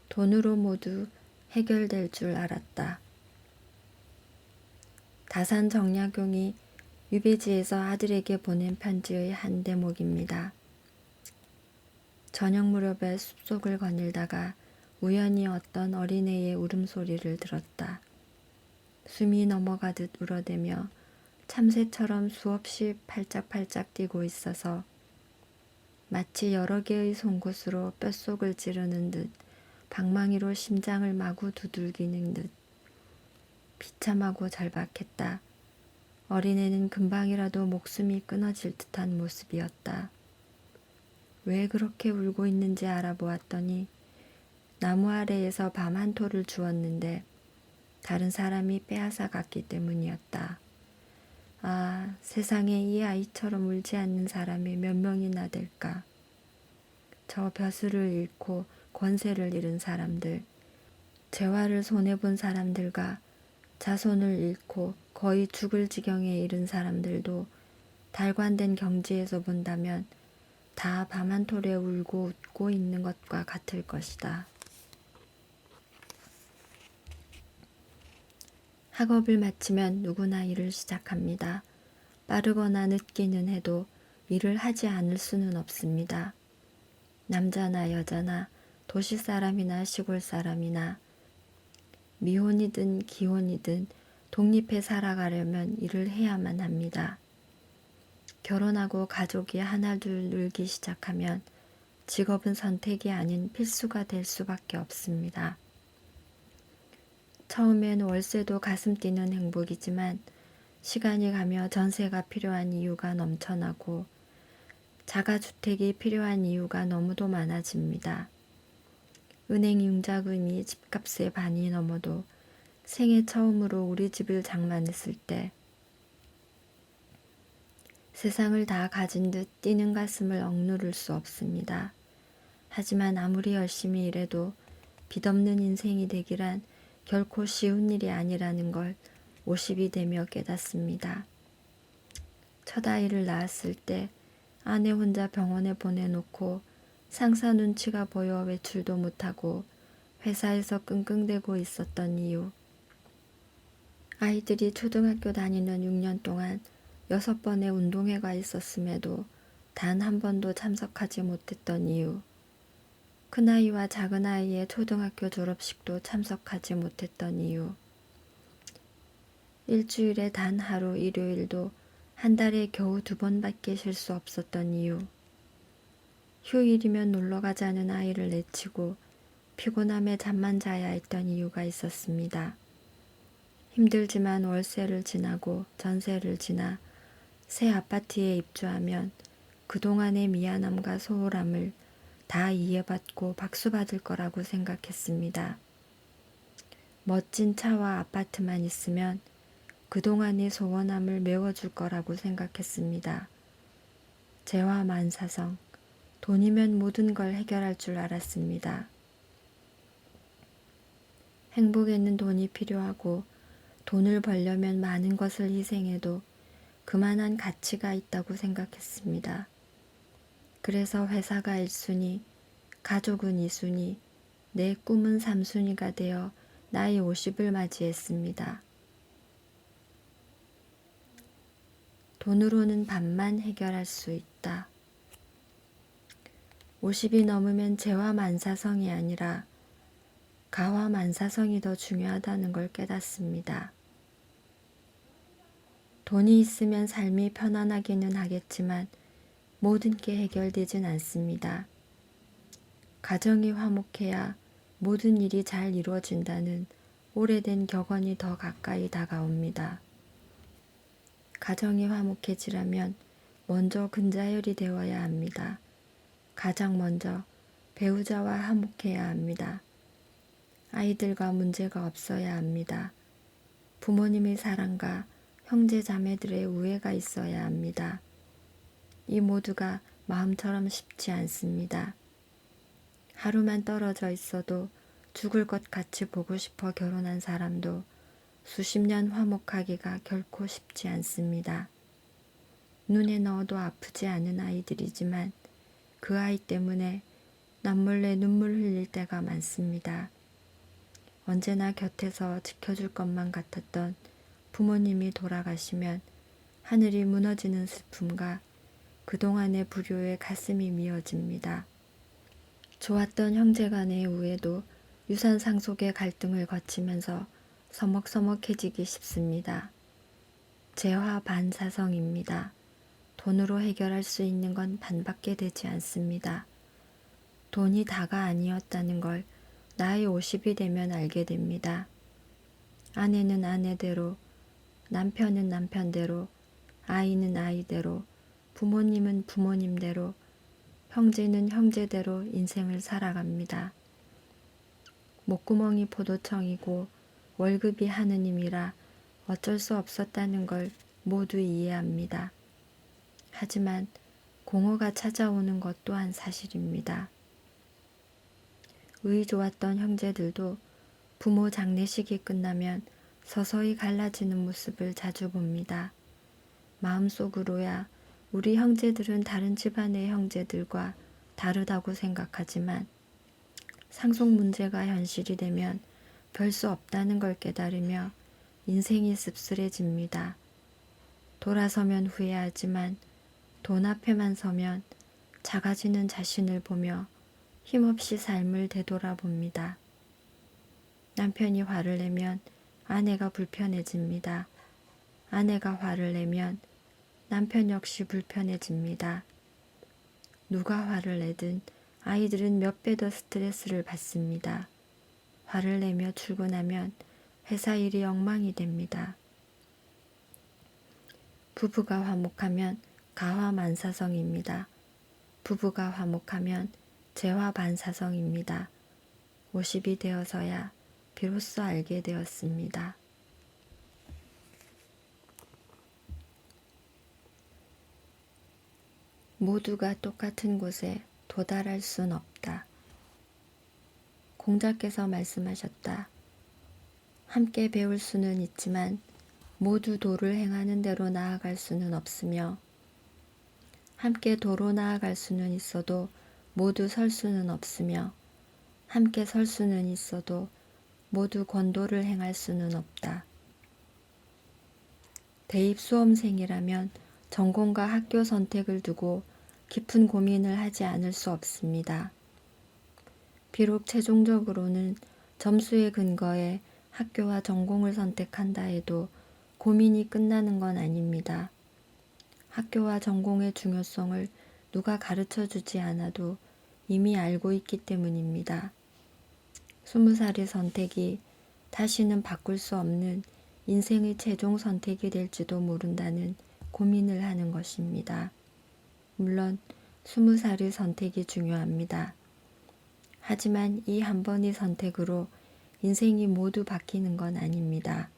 돈으로 모두 해결될 줄 알았다. 다산 정약용이 유배지에서 아들에게 보낸 편지의 한 대목입니다. 저녁 무렵에 숲속을 거닐다가 우연히 어떤 어린애의 울음소리를 들었다. 숨이 넘어가듯 울어대며 참새처럼 수없이 팔짝팔짝 뛰고 있어서 마치 여러 개의 송곳으로 뼛속을 찌르는 듯 방망이로 심장을 마구 두들기는 듯 비참하고 절박했다. 어린애는 금방이라도 목숨이 끊어질 듯한 모습이었다. 왜 그렇게 울고 있는지 알아보았더니 나무 아래에서 밤 한 토를 주었는데 다른 사람이 빼앗아 갔기 때문이었다. 아, 세상에 이 아이처럼 울지 않는 사람이 몇 명이나 될까? 저 벼슬을 잃고 권세를 잃은 사람들, 재화를 손해본 사람들과 자손을 잃고 거의 죽을 지경에 이른 사람들도 달관된 경지에서 본다면 다 밤 한 톨에 울고 웃고 있는 것과 같을 것이다. 학업을 마치면 누구나 일을 시작합니다. 빠르거나 늦기는 해도 일을 하지 않을 수는 없습니다. 남자나 여자나 도시 사람이나 시골 사람이나 미혼이든 기혼이든 독립해 살아가려면 일을 해야만 합니다. 결혼하고 가족이 하나둘 늘기 시작하면 직업은 선택이 아닌 필수가 될 수밖에 없습니다. 처음엔 월세도 가슴 뛰는 행복이지만 시간이 가며 전세가 필요한 이유가 넘쳐나고 자가주택이 필요한 이유가 너무도 많아집니다. 은행 융자금이 집값의 반이 넘어도 생애 처음으로 우리 집을 장만했을 때 세상을 다 가진 듯 뛰는 가슴을 억누를 수 없습니다. 하지만 아무리 열심히 일해도 빚없는 인생이 되기란 결코 쉬운 일이 아니라는 걸 50이 되며 깨닫습니다. 첫 아이를 낳았을 때 아내 혼자 병원에 보내놓고 상사 눈치가 보여 외출도 못하고 회사에서 끙끙대고 있었던 이유. 아이들이 초등학교 다니는 6년 동안 6번의 운동회가 있었음에도 단 한 번도 참석하지 못했던 이유. 큰아이와 작은아이의 초등학교 졸업식도 참석하지 못했던 이유. 일주일에 단 하루 일요일도 한 달에 겨우 2번밖에 쉴 수 없었던 이유. 휴일이면 놀러가자는 아이를 내치고 피곤함에 잠만 자야 했던 이유가 있었습니다. 힘들지만 월세를 지나고 전세를 지나 새 아파트에 입주하면 그동안의 미안함과 소홀함을 다 이해받고 박수받을 거라고 생각했습니다. 멋진 차와 아파트만 있으면 그동안의 소원함을 메워줄 거라고 생각했습니다. 재화만사성, 돈이면 모든 걸 해결할 줄 알았습니다. 행복에는 돈이 필요하고 돈을 벌려면 많은 것을 희생해도 그만한 가치가 있다고 생각했습니다. 그래서 회사가 1순위, 가족은 2순위, 내 꿈은 3순위가 되어 나이 50을 맞이했습니다. 돈으로는 반만 해결할 수 있다. 50이 넘으면 재화만사성이 아니라 가화만사성이 더 중요하다는 걸 깨닫습니다. 돈이 있으면 삶이 편안하기는 하겠지만 모든 게 해결되진 않습니다. 가정이 화목해야 모든 일이 잘 이루어진다는 오래된 격언이 더 가까이 다가옵니다. 가정이 화목해지려면 먼저 근자열이 되어야 합니다. 가장 먼저 배우자와 화목해야 합니다. 아이들과 문제가 없어야 합니다. 부모님의 사랑과 형제 자매들의 우애가 있어야 합니다. 이 모두가 마음처럼 쉽지 않습니다. 하루만 떨어져 있어도 죽을 것 같이 보고 싶어 결혼한 사람도 수십 년 화목하기가 결코 쉽지 않습니다. 눈에 넣어도 아프지 않은 아이들이지만 그 아이 때문에 남몰래 눈물 흘릴 때가 많습니다. 언제나 곁에서 지켜줄 것만 같았던 부모님이 돌아가시면 하늘이 무너지는 슬픔과 그동안의 불효에 가슴이 미어집니다. 좋았던 형제간의 우애도 유산 상속의 갈등을 거치면서 서먹서먹해지기 쉽습니다. 재화 반사성입니다. 돈으로 해결할 수 있는 건 반밖에 되지 않습니다. 돈이 다가 아니었다는 걸 나이 50이 되면 알게 됩니다. 아내는 아내대로, 남편은 남편대로, 아이는 아이대로, 부모님은 부모님대로, 형제는 형제대로 인생을 살아갑니다. 목구멍이 포도청이고 월급이 하느님이라 어쩔 수 없었다는 걸 모두 이해합니다. 하지만 공허가 찾아오는 것 또한 사실입니다. 의 좋았던 형제들도 부모 장례식이 끝나면 서서히 갈라지는 모습을 자주 봅니다. 마음속으로야 우리 형제들은 다른 집안의 형제들과 다르다고 생각하지만 상속 문제가 현실이 되면 별 수 없다는 걸 깨달으며 인생이 씁쓸해집니다. 돌아서면 후회하지만 돈 앞에만 서면 작아지는 자신을 보며 힘없이 삶을 되돌아봅니다. 남편이 화를 내면 아내가 불편해집니다. 아내가 화를 내면 남편 역시 불편해집니다. 누가 화를 내든 아이들은 몇 배 더 스트레스를 받습니다. 화를 내며 출근하면 회사 일이 엉망이 됩니다. 부부가 화목하면 가화만사성입니다. 부부가 화목하면 재화반사성입니다. 50이 되어서야 비로소 알게 되었습니다. 모두가 똑같은 곳에 도달할 순 없다. 공자께서 말씀하셨다. 함께 배울 수는 있지만 모두 도를 행하는 대로 나아갈 수는 없으며 함께 도로 나아갈 수는 있어도 모두 설 수는 없으며 함께 설 수는 있어도 모두 권도를 행할 수는 없다. 대입 수험생이라면 전공과 학교 선택을 두고 깊은 고민을 하지 않을 수 없습니다. 비록 최종적으로는 점수에 근거해 학교와 전공을 선택한다 해도 고민이 끝나는 건 아닙니다. 학교와 전공의 중요성을 누가 가르쳐 주지 않아도 이미 알고 있기 때문입니다. 20살의 선택이 다시는 바꿀 수 없는 인생의 최종 선택이 될지도 모른다는 고민을 하는 것입니다. 물론 20살의 선택이 중요합니다. 하지만 이 한 번의 선택으로 인생이 모두 바뀌는 건 아닙니다.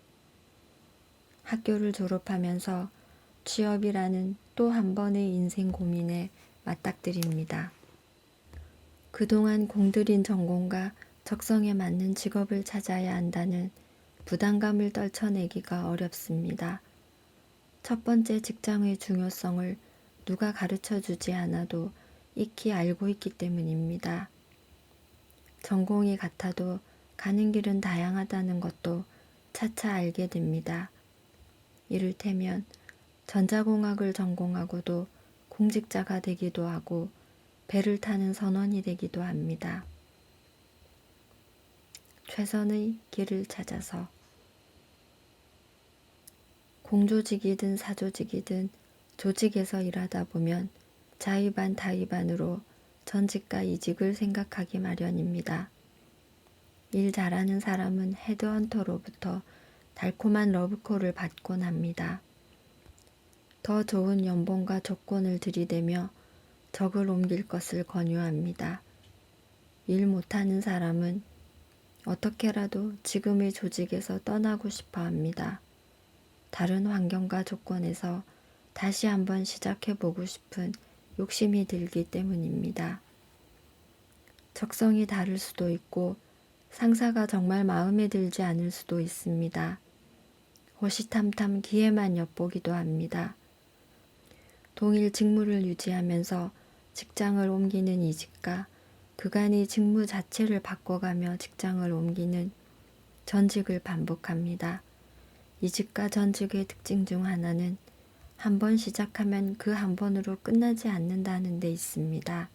학교를 졸업하면서 취업이라는 또 한 번의 인생 고민에 맞닥뜨립니다. 그동안 공들인 전공과 적성에 맞는 직업을 찾아야 한다는 부담감을 떨쳐내기가 어렵습니다. 첫 번째 직장의 중요성을 누가 가르쳐 주지 않아도 익히 알고 있기 때문입니다. 전공이 같아도 가는 길은 다양하다는 것도 차차 알게 됩니다. 이를테면 전자공학을 전공하고도 공직자가 되기도 하고 배를 타는 선원이 되기도 합니다. 최선의 길을 찾아서 공조직이든 사조직이든 조직에서 일하다 보면 자의반 타의반으로 전직과 이직을 생각하기 마련입니다. 일 잘하는 사람은 헤드헌터로부터 달콤한 러브콜을 받곤 합니다. 더 좋은 연봉과 조건을 들이대며 적을 옮길 것을 권유합니다. 일 못하는 사람은 어떻게라도 지금의 조직에서 떠나고 싶어 합니다. 다른 환경과 조건에서 다시 한번 시작해보고 싶은 욕심이 들기 때문입니다. 적성이 다를 수도 있고 상사가 정말 마음에 들지 않을 수도 있습니다. 호시탐탐 기회만 엿보기도 합니다. 동일 직무를 유지하면서 직장을 옮기는 이직과 그간의 직무 자체를 바꿔가며 직장을 옮기는 전직을 반복합니다. 이직과 전직의 특징 중 하나는 한 번 시작하면 그 한 번으로 끝나지 않는다는 데 있습니다.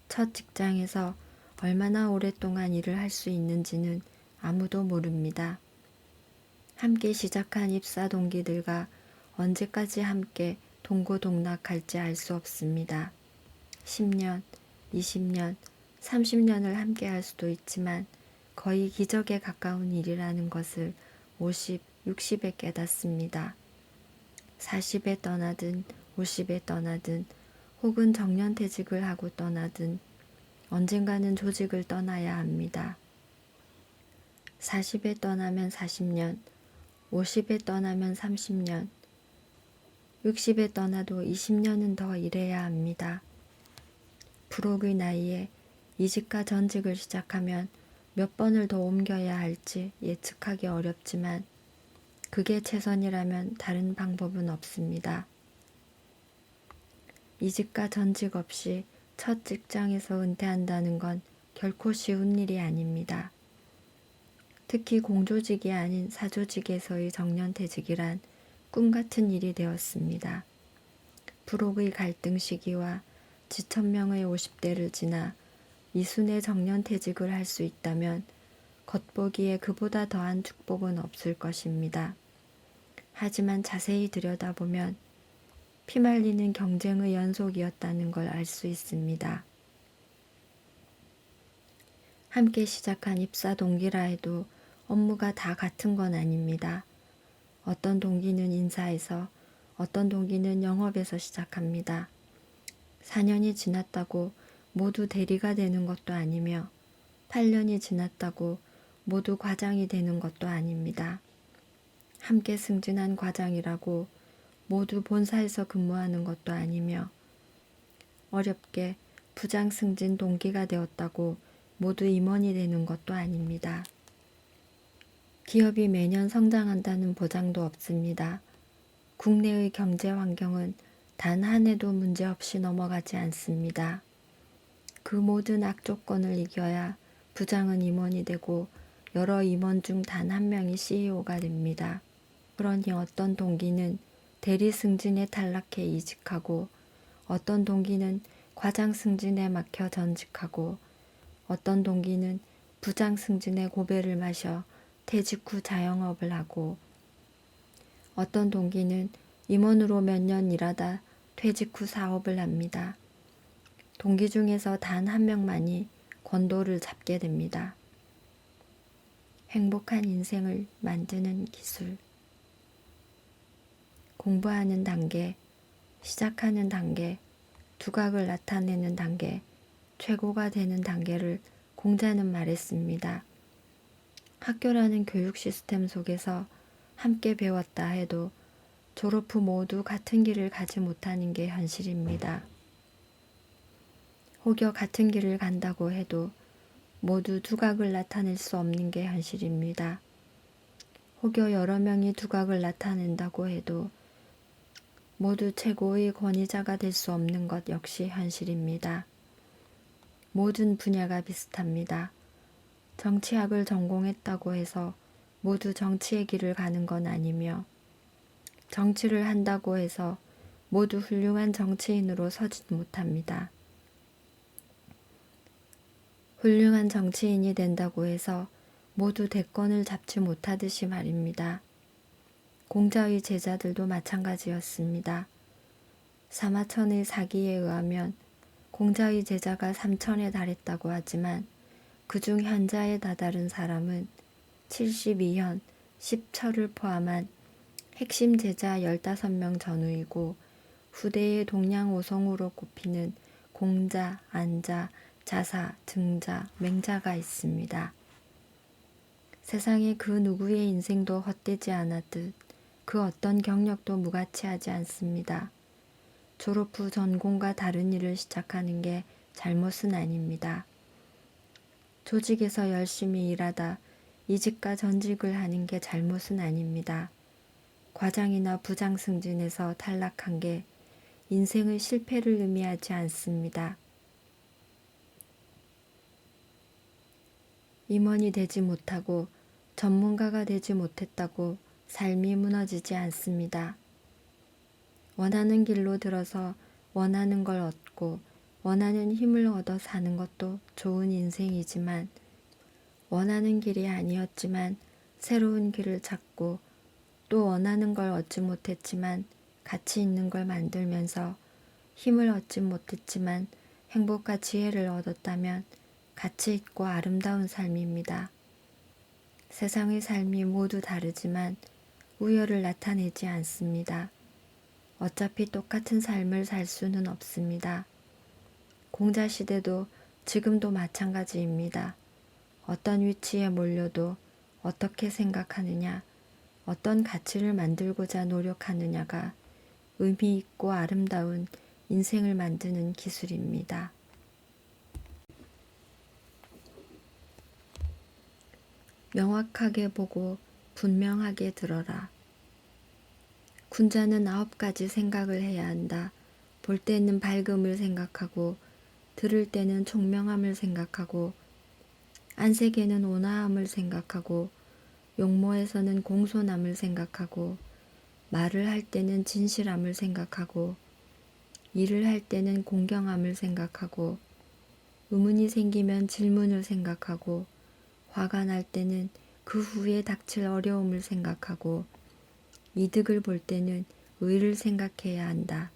첫 직장에서 얼마나 오랫동안 일을 할 수 있는지는 아무도 모릅니다. 함께 시작한 입사 동기들과 언제까지 함께 동고동락할지 알 수 없습니다. 10년, 20년, 30년을 함께 할 수도 있지만 거의 기적에 가까운 일이라는 것을 50, 60에 깨닫습니다. 40에 떠나든 50에 떠나든 혹은 정년퇴직을 하고 떠나든 언젠가는 조직을 떠나야 합니다. 40에 떠나면 40년, 50에 떠나면 30년, 60에 떠나도 20년은 더 일해야 합니다. 부록의 나이에 이직과 전직을 시작하면 몇 번을 더 옮겨야 할지 예측하기 어렵지만 그게 최선이라면 다른 방법은 없습니다. 이직과 전직 없이 첫 직장에서 은퇴한다는 건 결코 쉬운 일이 아닙니다. 특히 공조직이 아닌 사조직에서의 정년퇴직이란 꿈같은 일이 되었습니다. 부록의 갈등 시기와 지천명의 50대를 지나 이순의 정년퇴직을 할 수 있다면 겉보기에 그보다 더한 축복은 없을 것입니다. 하지만 자세히 들여다보면 피말리는 경쟁의 연속이었다는 걸 알 수 있습니다. 함께 시작한 입사 동기라 해도 업무가 다 같은 건 아닙니다. 어떤 동기는 인사에서, 어떤 동기는 영업에서 시작합니다. 4년이 지났다고 모두 대리가 되는 것도 아니며 8년이 지났다고 모두 과장이 되는 것도 아닙니다. 함께 승진한 과장이라고 모두 본사에서 근무하는 것도 아니며 어렵게 부장 승진 동기가 되었다고 모두 임원이 되는 것도 아닙니다. 기업이 매년 성장한다는 보장도 없습니다. 국내의 경제 환경은 단 한 해도 문제없이 넘어가지 않습니다. 그 모든 악조건을 이겨야 부장은 임원이 되고 여러 임원 중 단 한 명이 CEO가 됩니다. 그러니 어떤 동기는 대리 승진에 탈락해 이직하고 어떤 동기는 과장 승진에 막혀 전직하고 어떤 동기는 부장 승진에 고배를 마셔 퇴직 후 자영업을 하고 어떤 동기는 임원으로 몇 년 일하다 퇴직 후 사업을 합니다. 동기 중에서 단 한 명만이 권도를 잡게 됩니다. 행복한 인생을 만드는 기술. 공부하는 단계, 시작하는 단계, 두각을 나타내는 단계, 최고가 되는 단계를 공자는 말했습니다. 학교라는 교육 시스템 속에서 함께 배웠다 해도 졸업 후 모두 같은 길을 가지 못하는 게 현실입니다. 혹여 같은 길을 간다고 해도 모두 두각을 나타낼 수 없는 게 현실입니다. 혹여 여러 명이 두각을 나타낸다고 해도 모두 최고의 권위자가 될 수 없는 것 역시 현실입니다. 모든 분야가 비슷합니다. 정치학을 전공했다고 해서 모두 정치의 길을 가는 건 아니며 정치를 한다고 해서 모두 훌륭한 정치인으로 서지 못합니다. 훌륭한 정치인이 된다고 해서 모두 대권을 잡지 못하듯이 말입니다. 공자의 제자들도 마찬가지였습니다. 사마천의 사기에 의하면 공자의 제자가 3천에 달했다고 하지만 그중 현자에 다다른 사람은 72현 10처를 포함한 핵심 제자 15명 전후이고 후대의 동량오성으로 꼽히는 공자, 안자, 자사, 증자, 맹자가 있습니다. 세상에 그 누구의 인생도 헛되지 않았듯 그 어떤 경력도 무가치하지 않습니다. 졸업 후 전공과 다른 일을 시작하는 게 잘못은 아닙니다. 조직에서 열심히 일하다 이직과 전직을 하는 게 잘못은 아닙니다. 과장이나 부장 승진에서 탈락한 게 인생의 실패를 의미하지 않습니다. 임원이 되지 못하고 전문가가 되지 못했다고 삶이 무너지지 않습니다. 원하는 길로 들어서 원하는 걸 얻고 원하는 힘을 얻어 사는 것도 좋은 인생이지만 원하는 길이 아니었지만 새로운 길을 찾고 또 원하는 걸 얻지 못했지만 가치 있는 걸 만들면서 힘을 얻지 못했지만 행복과 지혜를 얻었다면 가치 있고 아름다운 삶입니다. 세상의 삶이 모두 다르지만 우열을 나타내지 않습니다. 어차피 똑같은 삶을 살 수는 없습니다. 공자시대도 지금도 마찬가지입니다. 어떤 위치에 몰려도 어떻게 생각하느냐, 어떤 가치를 만들고자 노력하느냐가 의미 있고 아름다운 인생을 만드는 기술입니다. 명확하게 보고 분명하게 들어라. 군자는 9가지 생각을 해야 한다. 볼 때는 밝음을 생각하고 들을 때는 총명함을 생각하고 안색에는 온화함을 생각하고 용모에서는 공손함을 생각하고 말을 할 때는 진실함을 생각하고 일을 할 때는 공경함을 생각하고 의문이 생기면 질문을 생각하고 화가 날 때는 그 후에 닥칠 어려움을 생각하고 이득을 볼 때는 의를 생각해야 한다.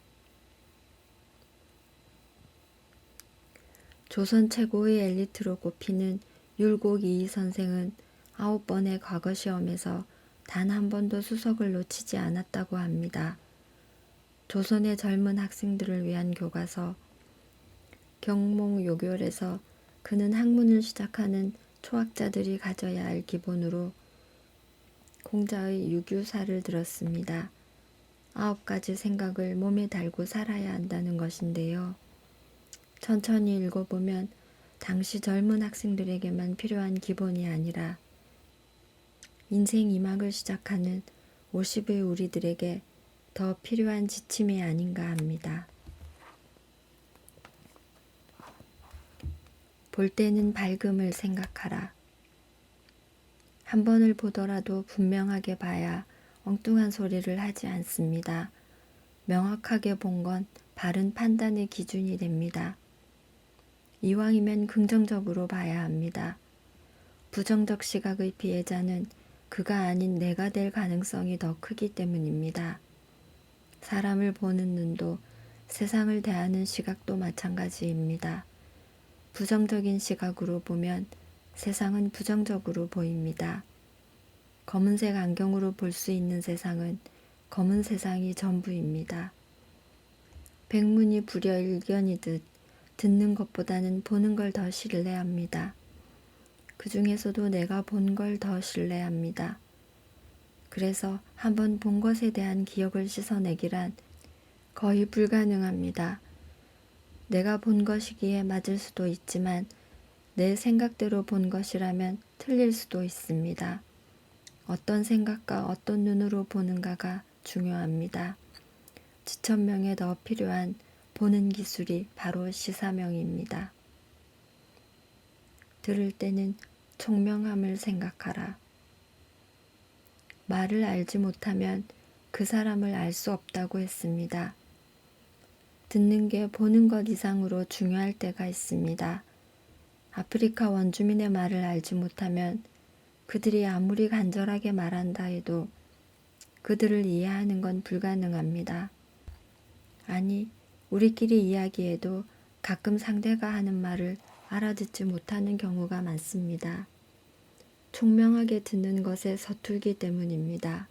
조선 최고의 엘리트로 꼽히는 율곡 이의 선생은 9번의 과거 시험에서 단 한 번도 수석을 놓치지 않았다고 합니다. 조선의 젊은 학생들을 위한 교과서 경몽요결에서 그는 학문을 시작하는 초학자들이 가져야 할 기본으로 공자의 유규사를 들었습니다. 9가지 생각을 몸에 달고 살아야 한다는 것인데요. 천천히 읽어보면 당시 젊은 학생들에게만 필요한 기본이 아니라 인생 2막을 시작하는 50의 우리들에게 더 필요한 지침이 아닌가 합니다. 볼 때는 밝음을 생각하라. 한 번을 보더라도 분명하게 봐야 엉뚱한 소리를 하지 않습니다. 명확하게 본 건 바른 판단의 기준이 됩니다. 이왕이면 긍정적으로 봐야 합니다. 부정적 시각의 피해자는 그가 아닌 내가 될 가능성이 더 크기 때문입니다. 사람을 보는 눈도 세상을 대하는 시각도 마찬가지입니다. 부정적인 시각으로 보면 세상은 부정적으로 보입니다. 검은색 안경으로 볼 수 있는 세상은 검은 세상이 전부입니다. 백문이 불여일견이듯 듣는 것보다는 보는 걸 더 신뢰합니다. 그 중에서도 내가 본 걸 더 신뢰합니다. 그래서 한번 본 것에 대한 기억을 씻어내기란 거의 불가능합니다. 내가 본 것이기에 맞을 수도 있지만 내 생각대로 본 것이라면 틀릴 수도 있습니다. 어떤 생각과 어떤 눈으로 보는가가 중요합니다. 지천명에 더 필요한 보는 기술이 바로 시사명입니다. 들을 때는 총명함을 생각하라. 말을 알지 못하면 그 사람을 알 수 없다고 했습니다. 듣는 게 보는 것 이상으로 중요할 때가 있습니다. 아프리카 원주민의 말을 알지 못하면 그들이 아무리 간절하게 말한다 해도 그들을 이해하는 건 불가능합니다. 아니, 우리끼리 이야기해도 가끔 상대가 하는 말을 알아듣지 못하는 경우가 많습니다. 총명하게 듣는 것에 서툴기 때문입니다.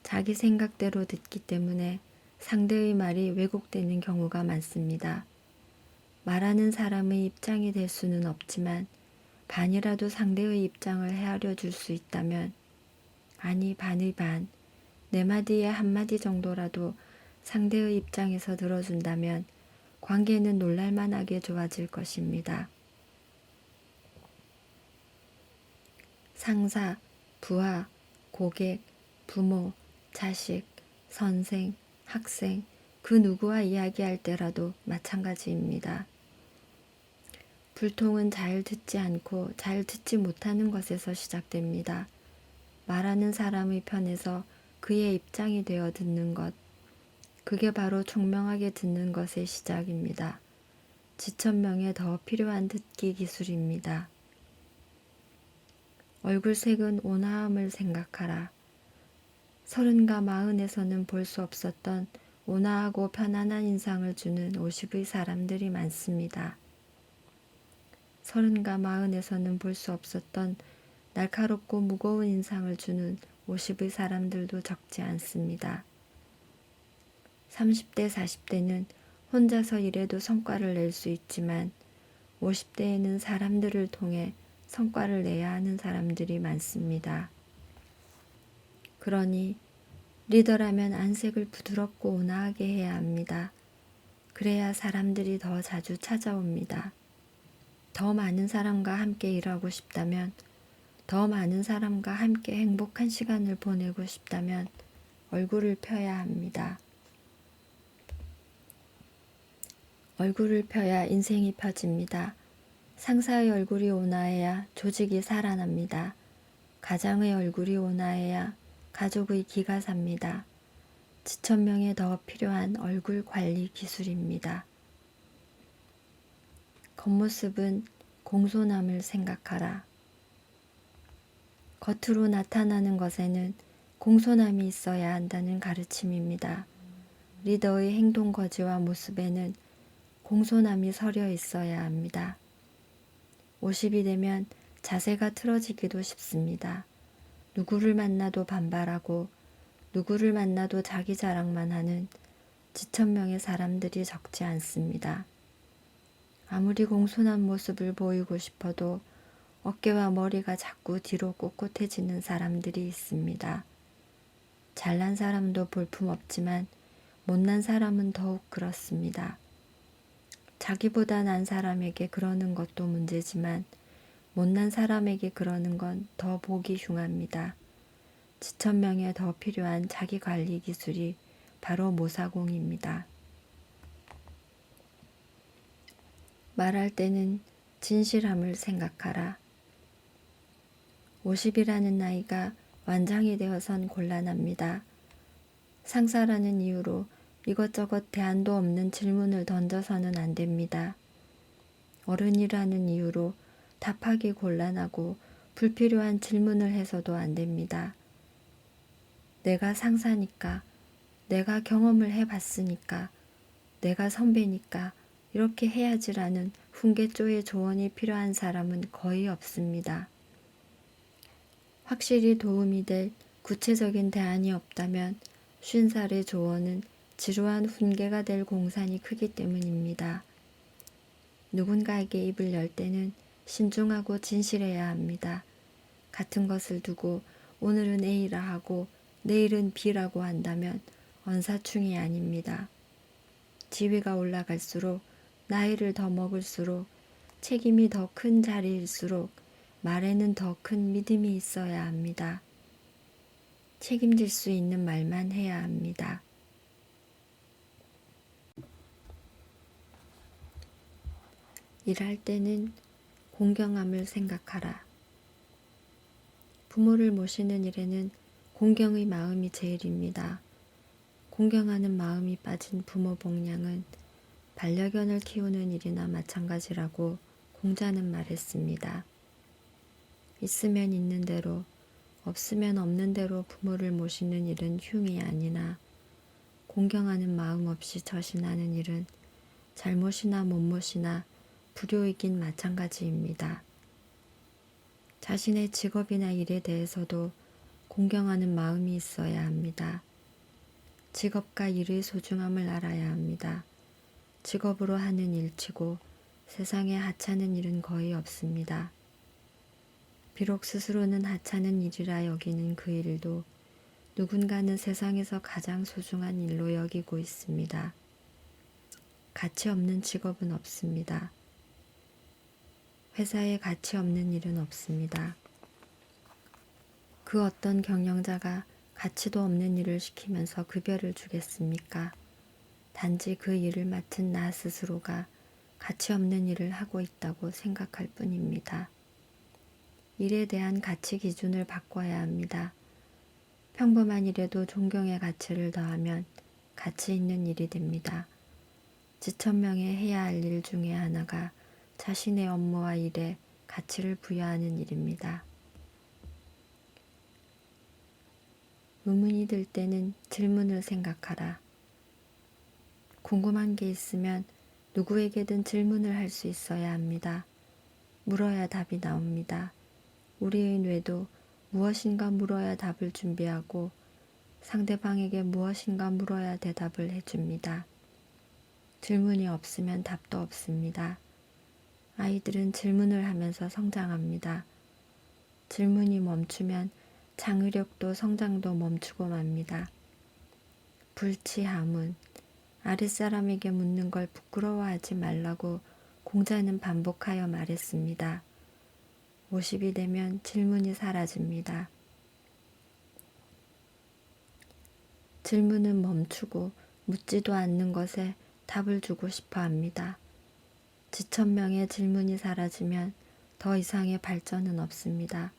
자기 생각대로 듣기 때문에 상대의 말이 왜곡되는 경우가 많습니다. 말하는 사람의 입장이 될 수는 없지만 반이라도 상대의 입장을 헤아려 줄 수 있다면, 아니 반의 반, 네 마디에 한 마디 정도라도 상대의 입장에서 들어준다면 관계는 놀랄만하게 좋아질 것입니다. 상사, 부하, 고객, 부모, 자식, 선생, 학생, 그 누구와 이야기할 때라도 마찬가지입니다. 불통은 잘 듣지 않고 잘 듣지 못하는 것에서 시작됩니다. 말하는 사람의 편에서 그의 입장이 되어 듣는 것, 그게 바로 총명하게 듣는 것의 시작입니다. 지천명에 더 필요한 듣기 기술입니다. 얼굴색은 온화함을 생각하라. 30과 40에서는 볼 수 없었던 온화하고 편안한 인상을 주는 50의 사람들이 많습니다. 30과 40에서는 볼 수 없었던 날카롭고 무거운 인상을 주는 50의 사람들도 적지 않습니다. 30대, 40대는 혼자서 일해도 성과를 낼 수 있지만 50대에는 사람들을 통해 성과를 내야 하는 사람들이 많습니다. 그러니 리더라면 안색을 부드럽고 온화하게 해야 합니다. 그래야 사람들이 더 자주 찾아옵니다. 더 많은 사람과 함께 일하고 싶다면, 더 많은 사람과 함께 행복한 시간을 보내고 싶다면 얼굴을 펴야 합니다. 얼굴을 펴야 인생이 펴집니다. 상사의 얼굴이 온화해야 조직이 살아납니다. 가장의 얼굴이 온화해야 가족의 기가 삽니다. 지천명에 더 필요한 얼굴 관리 기술입니다. 겉모습은 공손함을 생각하라. 겉으로 나타나는 것에는 공손함이 있어야 한다는 가르침입니다. 리더의 행동 거지와 모습에는 공손함이 서려 있어야 합니다. 50이 되면 자세가 틀어지기도 쉽습니다. 누구를 만나도 반발하고 누구를 만나도 자기 자랑만 하는 지천명의 사람들이 적지 않습니다. 아무리 공손한 모습을 보이고 싶어도 어깨와 머리가 자꾸 뒤로 꼿꼿해지는 사람들이 있습니다. 잘난 사람도 볼품없지만 못난 사람은 더욱 그렇습니다. 자기보다 난 사람에게 그러는 것도 문제지만 못난 사람에게 그러는 건 더 보기 흉합니다. 지천명에 더 필요한 자기관리 기술이 바로 모사공입니다. 말할 때는 진실함을 생각하라. 50이라는 나이가 완장이 되어선 곤란합니다. 상사라는 이유로 이것저것 대안도 없는 질문을 던져서는 안 됩니다. 어른이라는 이유로 답하기 곤란하고 불필요한 질문을 해서도 안 됩니다. 내가 상사니까, 내가 경험을 해봤으니까, 내가 선배니까 이렇게 해야지라는 훈계조의 조언이 필요한 사람은 거의 없습니다. 확실히 도움이 될 구체적인 대안이 없다면 50살의 조언은 지루한 훈계가 될 공산이 크기 때문입니다. 누군가에게 입을 열 때는 신중하고 진실해야 합니다. 같은 것을 두고 오늘은 A라 하고 내일은 B라고 한다면 언사충이 아닙니다. 지위가 올라갈수록 나이를 더 먹을수록 책임이 더 큰 자리일수록 말에는 더 큰 믿음이 있어야 합니다. 책임질 수 있는 말만 해야 합니다. 일할 때는 공경함을 생각하라. 부모를 모시는 일에는 공경의 마음이 제일입니다. 공경하는 마음이 빠진 부모 복량은 반려견을 키우는 일이나 마찬가지라고 공자는 말했습니다. 있으면 있는 대로, 없으면 없는 대로 부모를 모시는 일은 흉이 아니나 공경하는 마음 없이 처신하는 일은 잘못이나 못못이나 불효이긴 마찬가지입니다. 자신의 직업이나 일에 대해서도 공경하는 마음이 있어야 합니다. 직업과 일의 소중함을 알아야 합니다. 직업으로 하는 일치고 세상에 하찮은 일은 거의 없습니다. 비록 스스로는 하찮은 일이라 여기는 그 일도 누군가는 세상에서 가장 소중한 일로 여기고 있습니다. 가치 없는 직업은 없습니다. 회사에 가치 없는 일은 없습니다. 그 어떤 경영자가 가치도 없는 일을 시키면서 급여를 주겠습니까? 단지 그 일을 맡은 나 스스로가 가치 없는 일을 하고 있다고 생각할 뿐입니다. 일에 대한 가치 기준을 바꿔야 합니다. 평범한 일에도 존경의 가치를 더하면 가치 있는 일이 됩니다. 지천명에 해야 할 일 중에 하나가 자신의 업무와 일에 가치를 부여하는 일입니다. 의문이 들 때는 질문을 생각하라. 궁금한 게 있으면 누구에게든 질문을 할 수 있어야 합니다. 물어야 답이 나옵니다. 우리의 뇌도 무엇인가 물어야 답을 준비하고 상대방에게 무엇인가 물어야 대답을 해줍니다. 질문이 없으면 답도 없습니다. 아이들은 질문을 하면서 성장합니다. 질문이 멈추면 창의력도 성장도 멈추고 맙니다. 불치하문, 아랫사람에게 묻는 걸 부끄러워하지 말라고 공자는 반복하여 말했습니다. 50이 되면 질문이 사라집니다. 질문은 멈추고 묻지도 않는 것에 답을 주고 싶어 합니다. 지천명의 질문이 사라지면 더 이상의 발전은 없습니다.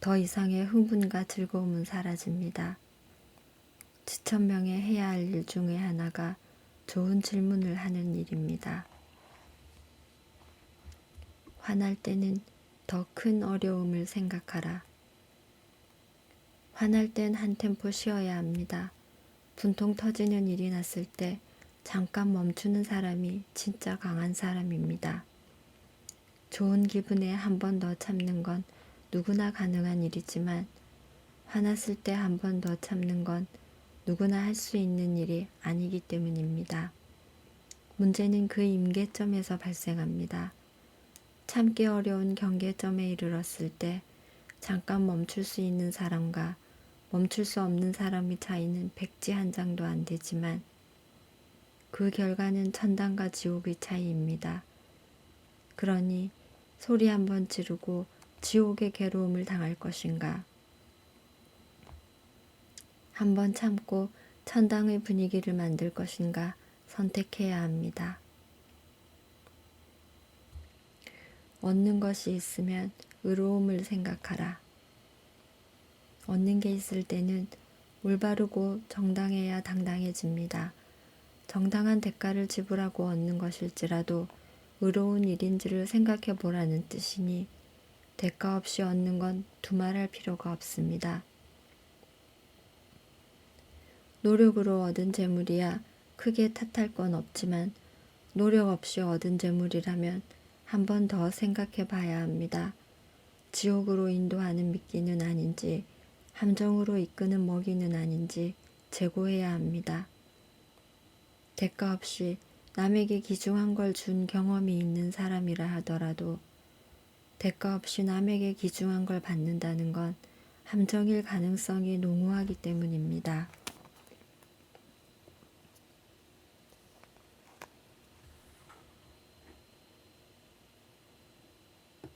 더 이상의 흥분과 즐거움은 사라집니다. 지천명에 해야 할 일 중에 하나가 좋은 질문을 하는 일입니다. 화날 때는 더 큰 어려움을 생각하라. 화날 땐 한 템포 쉬어야 합니다. 분통 터지는 일이 났을 때 잠깐 멈추는 사람이 진짜 강한 사람입니다. 좋은 기분에 한 번 더 참는 건 누구나 가능한 일이지만 화났을 때 한 번 더 참는 건 누구나 할 수 있는 일이 아니기 때문입니다. 문제는 그 임계점에서 발생합니다. 참기 어려운 경계점에 이르렀을 때 잠깐 멈출 수 있는 사람과 멈출 수 없는 사람의 차이는 백지 한 장도 안 되지만 그 결과는 천당과 지옥의 차이입니다. 그러니 소리 한번 지르고 지옥의 괴로움을 당할 것인가? 한번 참고 천당의 분위기를 만들 것인가 선택해야 합니다. 얻는 것이 있으면 의로움을 생각하라. 얻는 게 있을 때는 올바르고 정당해야 당당해집니다. 정당한 대가를 지불하고 얻는 것일지라도 의로운 일인지를 생각해 보라는 뜻이니 대가 없이 얻는 건 두말할 필요가 없습니다. 노력으로 얻은 재물이야 크게 탓할 건 없지만 노력 없이 얻은 재물이라면 한 번 더 생각해 봐야 합니다. 지옥으로 인도하는 미끼는 아닌지 함정으로 이끄는 먹이는 아닌지 재고해야 합니다. 대가 없이 남에게 귀중한 걸 준 경험이 있는 사람이라 하더라도 대가 없이 남에게 귀중한 걸 받는다는 건 함정일 가능성이 농후하기 때문입니다.